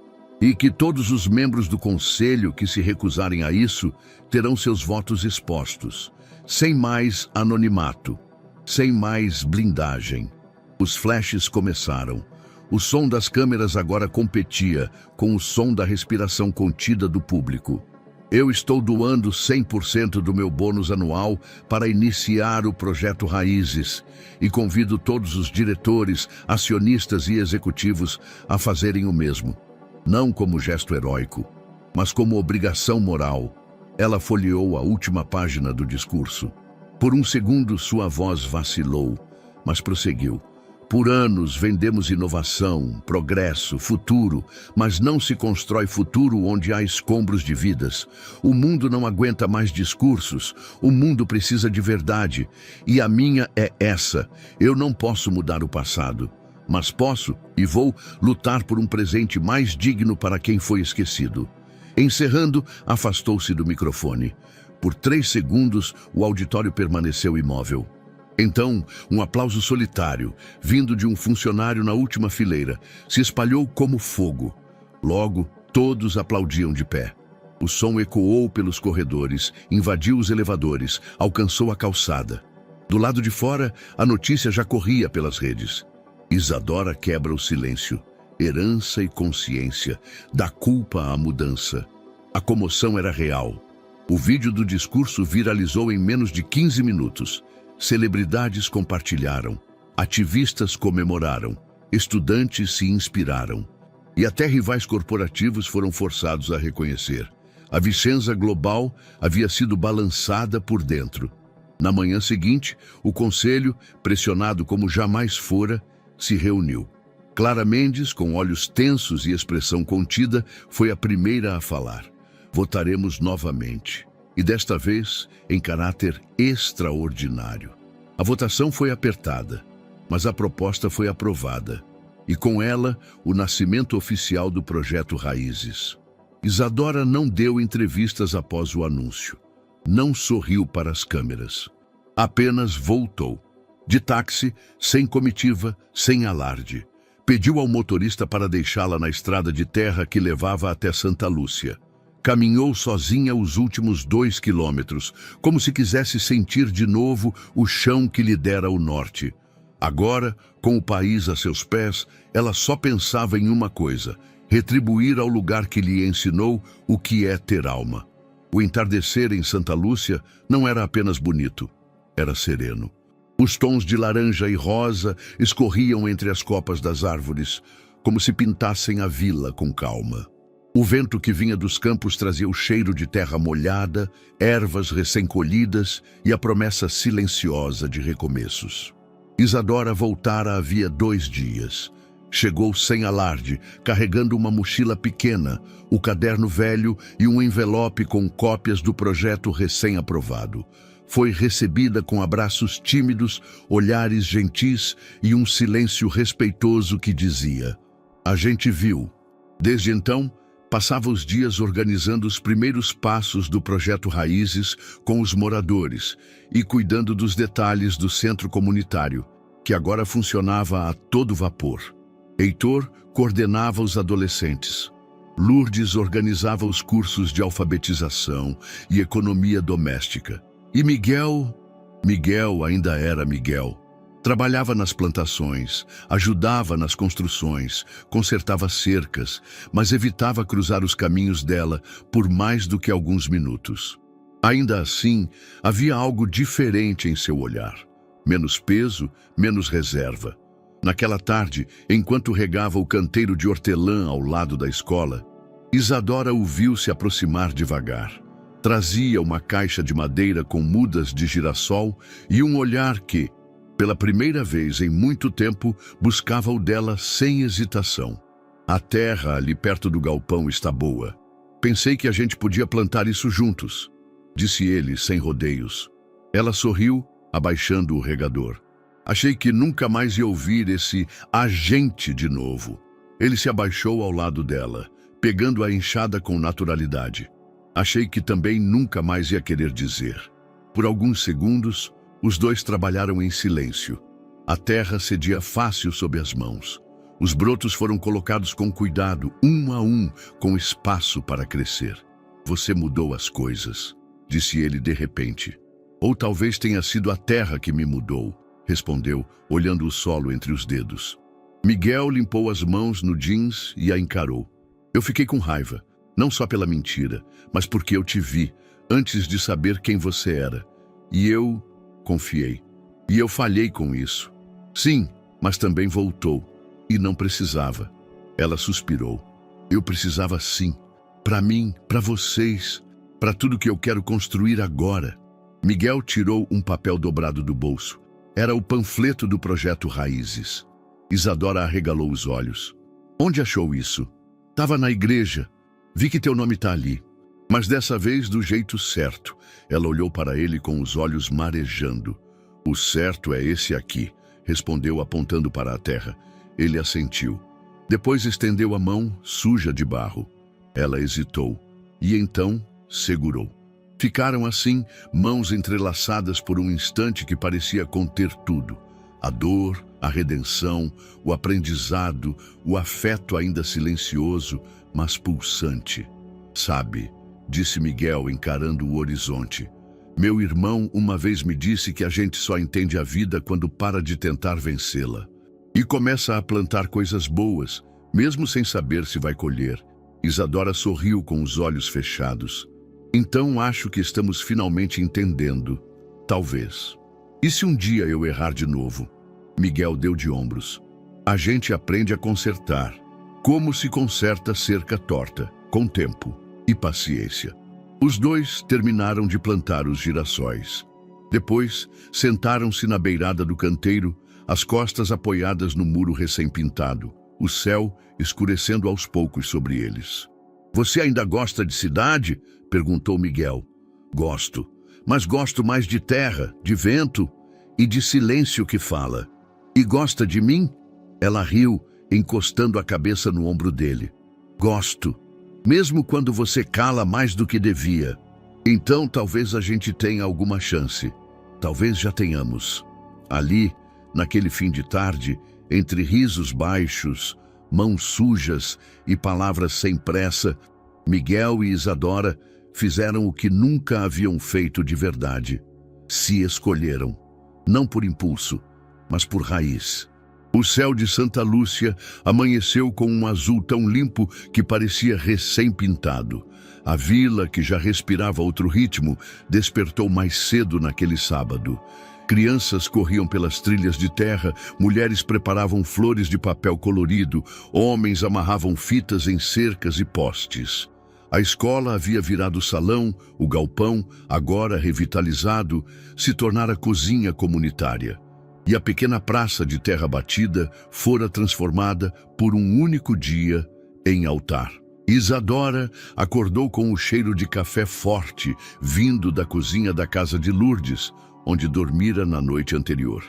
E que todos os membros do Conselho que se recusarem a isso terão seus votos expostos, sem mais anonimato, sem mais blindagem. Os flashes começaram. O som das câmeras agora competia com o som da respiração contida do público. Eu estou doando 100% do meu bônus anual para iniciar o projeto Raízes e convido todos os diretores, acionistas e executivos a fazerem o mesmo. Não como gesto heróico, mas como obrigação moral. Ela folheou a última página do discurso. Por um segundo sua voz vacilou, mas prosseguiu. Por anos vendemos inovação, progresso, futuro, mas não se constrói futuro onde há escombros de vidas. O mundo não aguenta mais discursos, o mundo precisa de verdade. E a minha é essa. Eu não posso mudar o passado, mas posso e vou lutar por um presente mais digno para quem foi esquecido. Encerrando, afastou-se do microfone. Por 3 segundos, o auditório permaneceu imóvel. Então, um aplauso solitário, vindo de um funcionário na última fileira, se espalhou como fogo. Logo, todos aplaudiam de pé. O som ecoou pelos corredores, invadiu os elevadores, alcançou a calçada. Do lado de fora, a notícia já corria pelas redes. Isadora quebra o silêncio. Herança e consciência, da culpa à mudança. A comoção era real. O vídeo do discurso viralizou em menos de 15 minutos. Celebridades compartilharam, ativistas comemoraram, estudantes se inspiraram. E até rivais corporativos foram forçados a reconhecer. A Vicenza Global havia sido balançada por dentro. Na manhã seguinte, o conselho, pressionado como jamais fora, se reuniu. Clara Mendes, com olhos tensos e expressão contida, foi a primeira a falar. Votaremos novamente. E desta vez em caráter extraordinário. A votação foi apertada, mas a proposta foi aprovada, e com ela o nascimento oficial do projeto Raízes. Isadora não deu entrevistas após o anúncio, não sorriu para as câmeras, apenas voltou, de táxi, sem comitiva, sem alarde. Pediu ao motorista para deixá-la na estrada de terra que levava até Santa Lúcia. Caminhou sozinha os últimos 2 quilômetros, como se quisesse sentir de novo o chão que lhe dera o norte. Agora, com o país a seus pés, ela só pensava em uma coisa: retribuir ao lugar que lhe ensinou o que é ter alma. O entardecer em Santa Lúcia não era apenas bonito, era sereno. Os tons de laranja e rosa escorriam entre as copas das árvores, como se pintassem a vila com calma. O vento que vinha dos campos trazia o cheiro de terra molhada, ervas recém-colhidas e a promessa silenciosa de recomeços. Isadora voltara havia 2 dias. Chegou sem alarde, carregando uma mochila pequena, o caderno velho e um envelope com cópias do projeto recém-aprovado. Foi recebida com abraços tímidos, olhares gentis e um silêncio respeitoso que dizia: "A gente viu." Desde então, passava os dias organizando os primeiros passos do projeto Raízes com os moradores e cuidando dos detalhes do centro comunitário, que agora funcionava a todo vapor. Heitor coordenava os adolescentes. Lourdes organizava os cursos de alfabetização e economia doméstica. E Miguel ainda era Miguel. Trabalhava nas plantações, ajudava nas construções, consertava cercas, mas evitava cruzar os caminhos dela por mais do que alguns minutos. Ainda assim, havia algo diferente em seu olhar. Menos peso, menos reserva. Naquela tarde, enquanto regava o canteiro de hortelã ao lado da escola, Isadora o viu se aproximar devagar. Trazia uma caixa de madeira com mudas de girassol e um olhar que, pela primeira vez em muito tempo, buscava o dela sem hesitação. "A terra ali perto do galpão está boa. Pensei que a gente podia plantar isso juntos", disse ele sem rodeios. Ela sorriu, abaixando o regador. "Achei que nunca mais ia ouvir esse agente de novo." Ele se abaixou ao lado dela, pegando a enxada com naturalidade. "Achei que também nunca mais ia querer dizer." Por alguns segundos, os dois trabalharam em silêncio. A terra cedia fácil sob as mãos. Os brotos foram colocados com cuidado, um a um, com espaço para crescer. "Você mudou as coisas", disse ele de repente. "Ou talvez tenha sido a terra que me mudou", respondeu, olhando o solo entre os dedos. Miguel limpou as mãos no jeans e a encarou. "Eu fiquei com raiva, não só pela mentira, mas porque eu te vi, antes de saber quem você era. E eu confiei. E eu falhei com isso." "Sim, mas também voltou. E não precisava." Ela suspirou. "Eu precisava sim. Para mim, para vocês, para tudo que eu quero construir agora." Miguel tirou um papel dobrado do bolso. Era o panfleto do projeto Raízes. Isadora arregalou os olhos. "Onde achou isso?" "Tava na igreja. Vi que teu nome tá ali. Mas dessa vez do jeito certo." Ela olhou para ele com os olhos marejando. "O certo é esse aqui", respondeu apontando para a terra. Ele assentiu. Depois estendeu a mão, suja de barro. Ela hesitou. E então segurou. Ficaram assim, mãos entrelaçadas por um instante que parecia conter tudo. A dor, a redenção, o aprendizado, o afeto ainda silencioso, mas pulsante. "Sabe", disse Miguel encarando o horizonte, "meu irmão uma vez me disse que a gente só entende a vida quando para de tentar vencê-la. E começa a plantar coisas boas, mesmo sem saber se vai colher." Isadora sorriu com os olhos fechados. "Então acho que estamos finalmente entendendo. Talvez. E se um dia eu errar de novo?" Miguel deu de ombros. "A gente aprende a consertar. Como se conserta cerca torta, com tempo e paciência." Os dois terminaram de plantar os girassóis. Depois, sentaram-se na beirada do canteiro, as costas apoiadas no muro recém-pintado, o céu escurecendo aos poucos sobre eles. "Você ainda gosta de cidade?" perguntou Miguel. "Gosto, mas gosto mais de terra, de vento e de silêncio que fala." "E gosta de mim?" Ela riu, encostando a cabeça no ombro dele. "Gosto, mesmo quando você cala mais do que devia." "Então talvez a gente tenha alguma chance. Talvez já tenhamos." Ali, naquele fim de tarde, entre risos baixos, mãos sujas e palavras sem pressa, Miguel e Isadora fizeram o que nunca haviam feito de verdade. Se escolheram, não por impulso, mas por raiz. O céu de Santa Lúcia amanheceu com um azul tão limpo que parecia recém-pintado. A vila, que já respirava outro ritmo, despertou mais cedo naquele sábado. Crianças corriam pelas trilhas de terra, mulheres preparavam flores de papel colorido, homens amarravam fitas em cercas e postes. A escola havia virado salão, o galpão, agora revitalizado, se tornara cozinha comunitária. E a pequena praça de terra batida fora transformada por um único dia em altar. Isadora acordou com o cheiro de café forte vindo da cozinha da casa de Lourdes, onde dormira na noite anterior.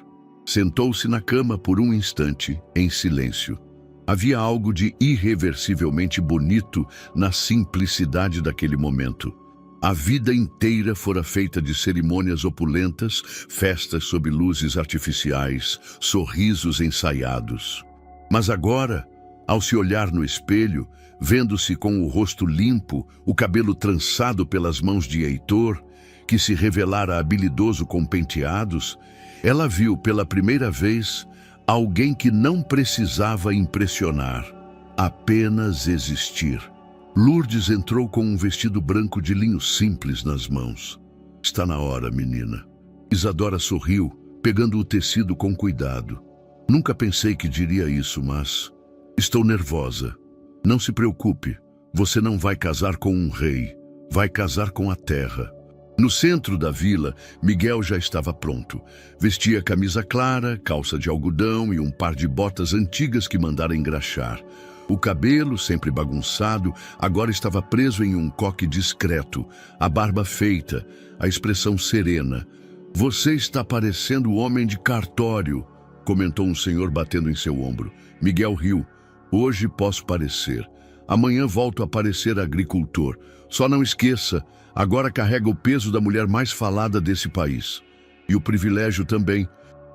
Sentou-se na cama por um instante, em silêncio. Havia algo de irreversivelmente bonito na simplicidade daquele momento. A vida inteira fora feita de cerimônias opulentas, festas sob luzes artificiais, sorrisos ensaiados. Mas agora, ao se olhar no espelho, vendo-se com o rosto limpo, o cabelo trançado pelas mãos de Heitor, que se revelara habilidoso com penteados, ela viu pela primeira vez alguém que não precisava impressionar, apenas existir. Lourdes entrou com um vestido branco de linho simples nas mãos. Está na hora, menina. Isadora sorriu, pegando o tecido com cuidado. Nunca pensei que diria isso, mas estou nervosa. Não se preocupe, você não vai casar com um rei, vai casar com a terra. No centro da vila, Miguel já estava pronto. Vestia camisa clara, calça de algodão e um par de botas antigas que mandara engraxar. O cabelo, sempre bagunçado, agora estava preso em um coque discreto, a barba feita, a expressão serena. Você está parecendo o homem de cartório, comentou um senhor batendo em seu ombro. Miguel riu. Hoje posso parecer. Amanhã volto a parecer agricultor. Só não esqueça, agora carrega o peso da mulher mais falada desse país. E o privilégio também.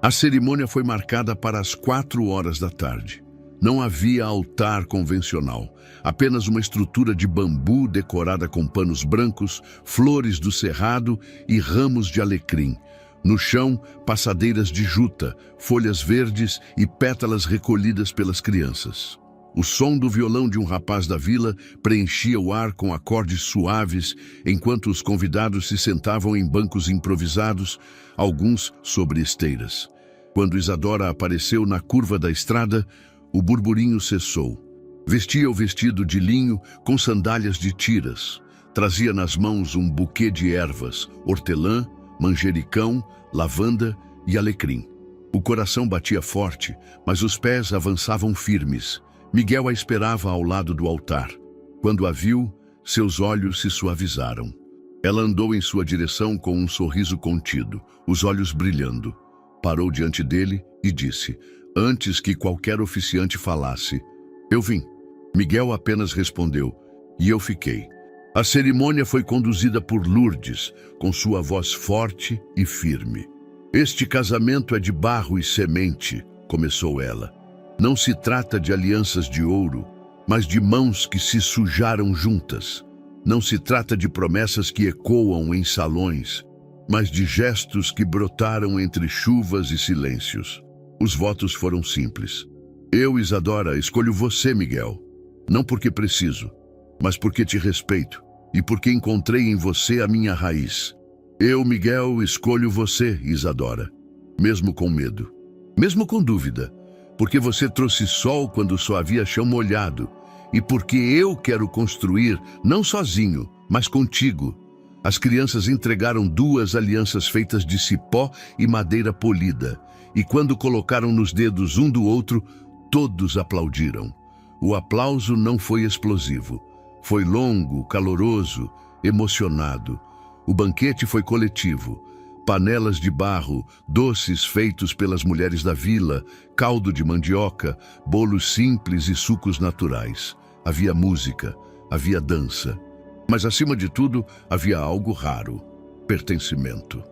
A cerimônia foi marcada para as 4 da tarde. Não havia altar convencional, apenas uma estrutura de bambu decorada com panos brancos, flores do cerrado e ramos de alecrim. No chão, passadeiras de juta, folhas verdes e pétalas recolhidas pelas crianças. O som do violão de um rapaz da vila preenchia o ar com acordes suaves, enquanto os convidados se sentavam em bancos improvisados, alguns sobre esteiras. Quando Isadora apareceu na curva da estrada, o burburinho cessou. Vestia o vestido de linho com sandálias de tiras. Trazia nas mãos um buquê de ervas, hortelã, manjericão, lavanda e alecrim. O coração batia forte, mas os pés avançavam firmes. Miguel a esperava ao lado do altar. Quando a viu, seus olhos se suavizaram. Ela andou em sua direção com um sorriso contido, os olhos brilhando. Parou diante dele e disse, antes que qualquer oficiante falasse, eu vim. Miguel apenas respondeu, e eu fiquei. A cerimônia foi conduzida por Lourdes, com sua voz forte e firme. Este casamento é de barro e semente, começou ela. Não se trata de alianças de ouro, mas de mãos que se sujaram juntas. Não se trata de promessas que ecoam em salões, mas de gestos que brotaram entre chuvas e silêncios. Os votos foram simples. Eu, Isadora, escolho você, Miguel. Não porque preciso, mas porque te respeito e porque encontrei em você a minha raiz. Eu, Miguel, escolho você, Isadora, mesmo com medo, mesmo com dúvida, porque você trouxe sol quando só havia chão molhado e porque eu quero construir, não sozinho, mas contigo. As crianças entregaram 2 alianças feitas de cipó e madeira polida, e quando colocaram nos dedos um do outro, todos aplaudiram. O aplauso não foi explosivo. Foi longo, caloroso, emocionado. O banquete foi coletivo. Panelas de barro, doces feitos pelas mulheres da vila, caldo de mandioca, bolos simples e sucos naturais. Havia música, havia dança. Mas, acima de tudo, havia algo raro: pertencimento.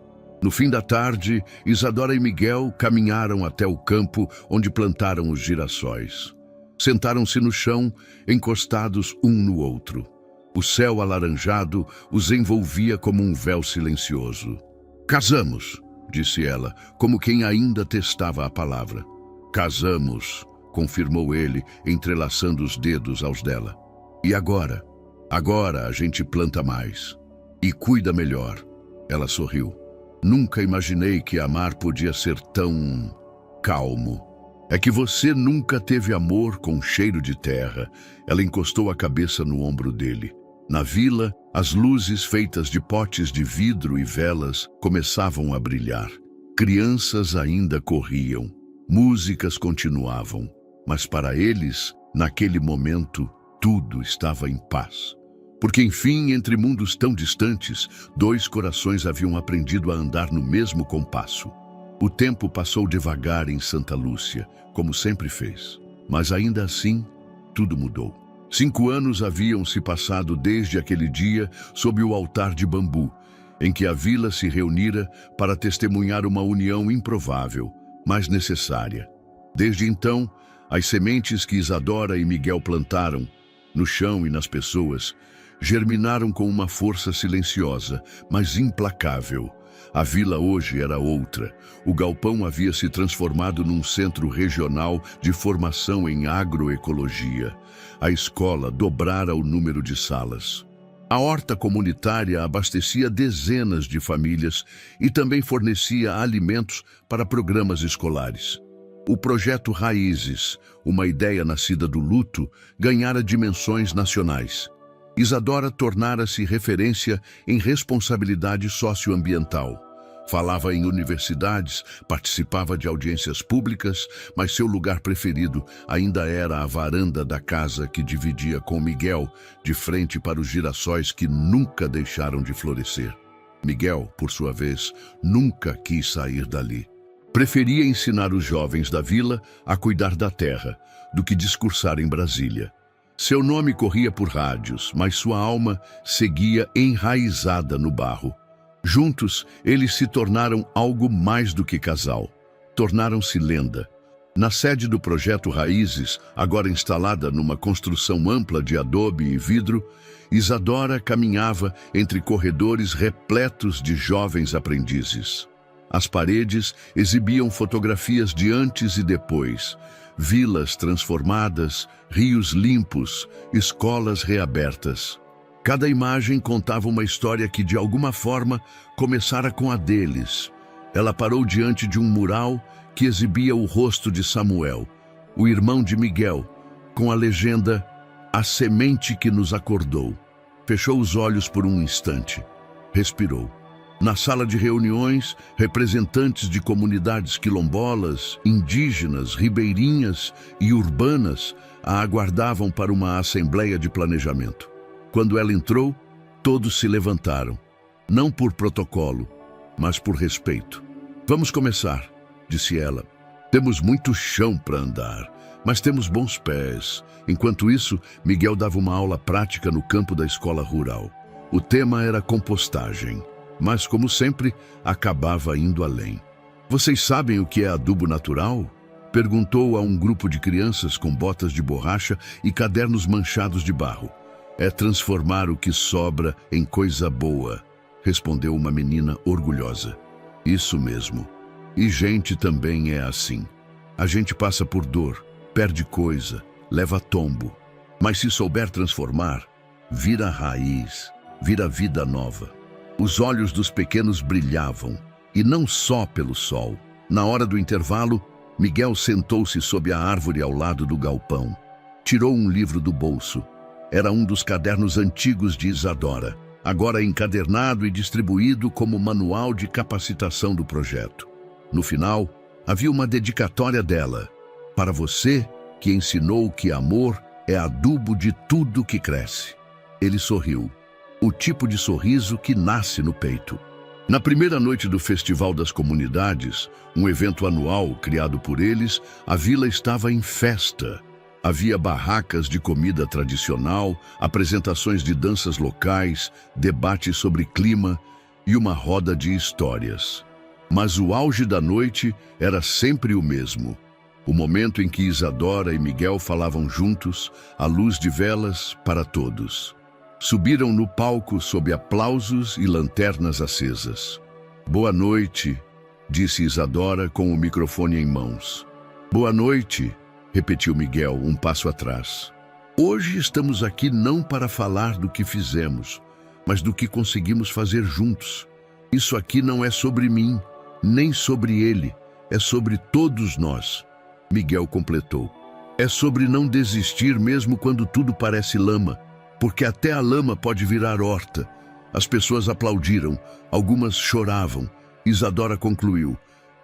No fim da tarde, Isadora e Miguel caminharam até o campo onde plantaram os girassóis. Sentaram-se no chão, encostados um no outro. O céu alaranjado os envolvia como um véu silencioso. Casamos, disse ela, como quem ainda testava a palavra. Casamos, confirmou ele, entrelaçando os dedos aos dela. E agora? Agora a gente planta mais. E cuida melhor. Ela sorriu. Nunca imaginei que amar podia ser tão calmo. É que você nunca teve amor com cheiro de terra. Ela encostou a cabeça no ombro dele. Na vila, as luzes feitas de potes de vidro e velas começavam a brilhar. Crianças ainda corriam, músicas continuavam, mas para eles, naquele momento, tudo estava em paz. Porque, enfim, entre mundos tão distantes, dois corações haviam aprendido a andar no mesmo compasso. O tempo passou devagar em Santa Lúcia, como sempre fez. Mas ainda assim, tudo mudou. 5 anos haviam se passado desde aquele dia sob o altar de bambu, em que a vila se reunira para testemunhar uma união improvável, mas necessária. Desde então, as sementes que Isadora e Miguel plantaram, no chão e nas pessoas, germinaram com uma força silenciosa, mas implacável. A vila hoje era outra. O galpão havia se transformado num centro regional de formação em agroecologia. A escola dobrara o número de salas. A horta comunitária abastecia dezenas de famílias e também fornecia alimentos para programas escolares. O projeto Raízes, uma ideia nascida do luto, ganhara dimensões nacionais. Isadora tornara-se referência em responsabilidade socioambiental. Falava em universidades, participava de audiências públicas, mas seu lugar preferido ainda era a varanda da casa que dividia com Miguel, de frente para os girassóis que nunca deixaram de florescer. Miguel, por sua vez, nunca quis sair dali. Preferia ensinar os jovens da vila a cuidar da terra, do que discursar em Brasília. Seu nome corria por rádios, mas sua alma seguia enraizada no barro. Juntos, eles se tornaram algo mais do que casal. Tornaram-se lenda. Na sede do projeto Raízes, agora instalada numa construção ampla de adobe e vidro, Isadora caminhava entre corredores repletos de jovens aprendizes. As paredes exibiam fotografias de antes e depois, vilas transformadas, rios limpos, escolas reabertas. Cada imagem contava uma história que, de alguma forma, começara com a deles. Ela parou diante de um mural que exibia o rosto de Samuel, o irmão de Miguel, com a legenda "A semente que nos acordou". Fechou os olhos por um instante. Respirou. Na sala de reuniões, representantes de comunidades quilombolas, indígenas, ribeirinhas e urbanas a aguardavam para uma assembleia de planejamento. Quando ela entrou, todos se levantaram, não por protocolo, mas por respeito. "Vamos começar", disse ela. "Temos muito chão para andar, mas temos bons pés." Enquanto isso, Miguel dava uma aula prática no campo da escola rural. O tema era compostagem, mas, como sempre, acabava indo além. "Vocês sabem o que é adubo natural?" perguntou a um grupo de crianças com botas de borracha e cadernos manchados de barro. "É transformar o que sobra em coisa boa", respondeu uma menina orgulhosa. "Isso mesmo. E gente também é assim. A gente passa por dor, perde coisa, leva tombo. Mas se souber transformar, vira raiz, vira vida nova." Os olhos dos pequenos brilhavam, e não só pelo sol. Na hora do intervalo, Miguel sentou-se sob a árvore ao lado do galpão. Tirou um livro do bolso. Era um dos cadernos antigos de Isadora, agora encadernado e distribuído como manual de capacitação do projeto. No final, havia uma dedicatória dela. "Para você que ensinou que amor é adubo de tudo que cresce." Ele sorriu. O tipo de sorriso que nasce no peito. Na primeira noite do Festival das Comunidades, um evento anual criado por eles, a vila estava em festa. Havia barracas de comida tradicional, apresentações de danças locais, debates sobre clima e uma roda de histórias. Mas o auge da noite era sempre o mesmo. O momento em que Isadora e Miguel falavam juntos, à luz de velas para todos. Subiram no palco sob aplausos e lanternas acesas. "Boa noite", disse Isadora com o microfone em mãos. "Boa noite", repetiu Miguel, um passo atrás. "Hoje estamos aqui não para falar do que fizemos, mas do que conseguimos fazer juntos. Isso aqui não é sobre mim, nem sobre ele, é sobre todos nós." Miguel completou. "É sobre não desistir mesmo quando tudo parece lama, porque até a lama pode virar horta." As pessoas aplaudiram, algumas choravam. Isadora concluiu: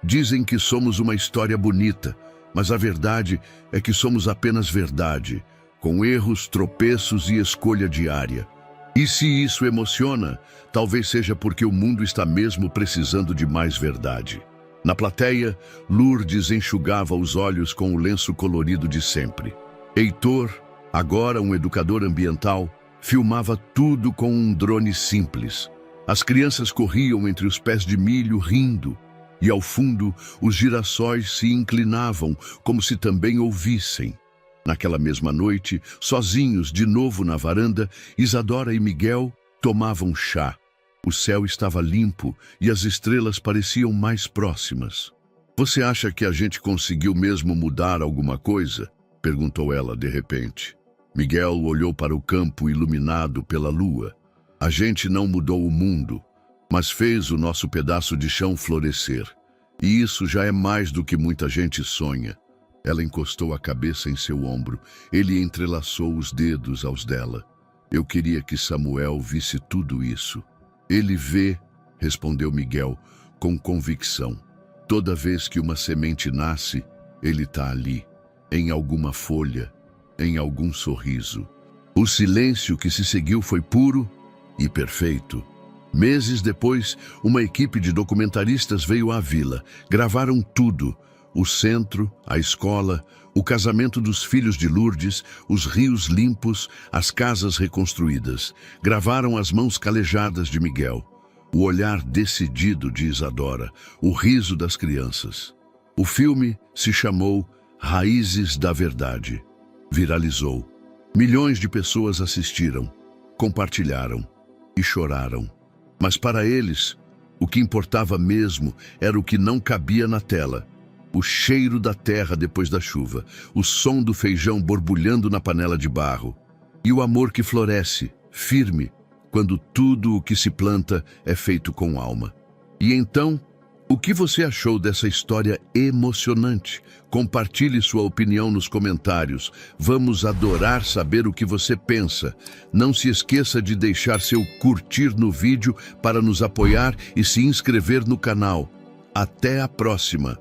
Dizem que somos uma história bonita, mas a verdade é que somos apenas verdade, com erros, tropeços e escolha diária. E se isso emociona, talvez seja porque o mundo está mesmo precisando de mais verdade. Na plateia, Lourdes enxugava os olhos com o lenço colorido de sempre. Heitor, agora um educador ambiental, filmava tudo com um drone simples. As crianças corriam entre os pés de milho rindo, e ao fundo os girassóis se inclinavam como se também ouvissem. Naquela mesma noite, sozinhos de novo na varanda, Isadora e Miguel tomavam chá. O céu estava limpo e as estrelas pareciam mais próximas. "Você acha que a gente conseguiu mesmo mudar alguma coisa?" perguntou ela de repente. Miguel olhou para o campo iluminado pela lua. "A gente não mudou o mundo, mas fez o nosso pedaço de chão florescer. E isso já é mais do que muita gente sonha." Ela encostou a cabeça em seu ombro. Ele entrelaçou os dedos aos dela. "Eu queria que Samuel visse tudo isso." "Ele vê", respondeu Miguel, com convicção. "Toda vez que uma semente nasce, ele está ali, em alguma folha, em algum sorriso." O silêncio que se seguiu foi puro e perfeito. Meses depois, uma equipe de documentaristas veio à vila. Gravaram tudo: o centro, a escola, o casamento dos filhos de Lourdes, os rios limpos, as casas reconstruídas. Gravaram as mãos calejadas de Miguel, o olhar decidido de Isadora, o riso das crianças. O filme se chamou Raízes da Verdade. Viralizou. Milhões de pessoas assistiram, compartilharam e choraram. Mas para eles, o que importava mesmo era o que não cabia na tela: o cheiro da terra depois da chuva, o som do feijão borbulhando na panela de barro e o amor que floresce, firme, quando tudo o que se planta é feito com alma. E então, o que você achou dessa história emocionante? Compartilhe sua opinião nos comentários. Vamos adorar saber o que você pensa. Não se esqueça de deixar seu curtir no vídeo para nos apoiar e se inscrever no canal. Até a próxima!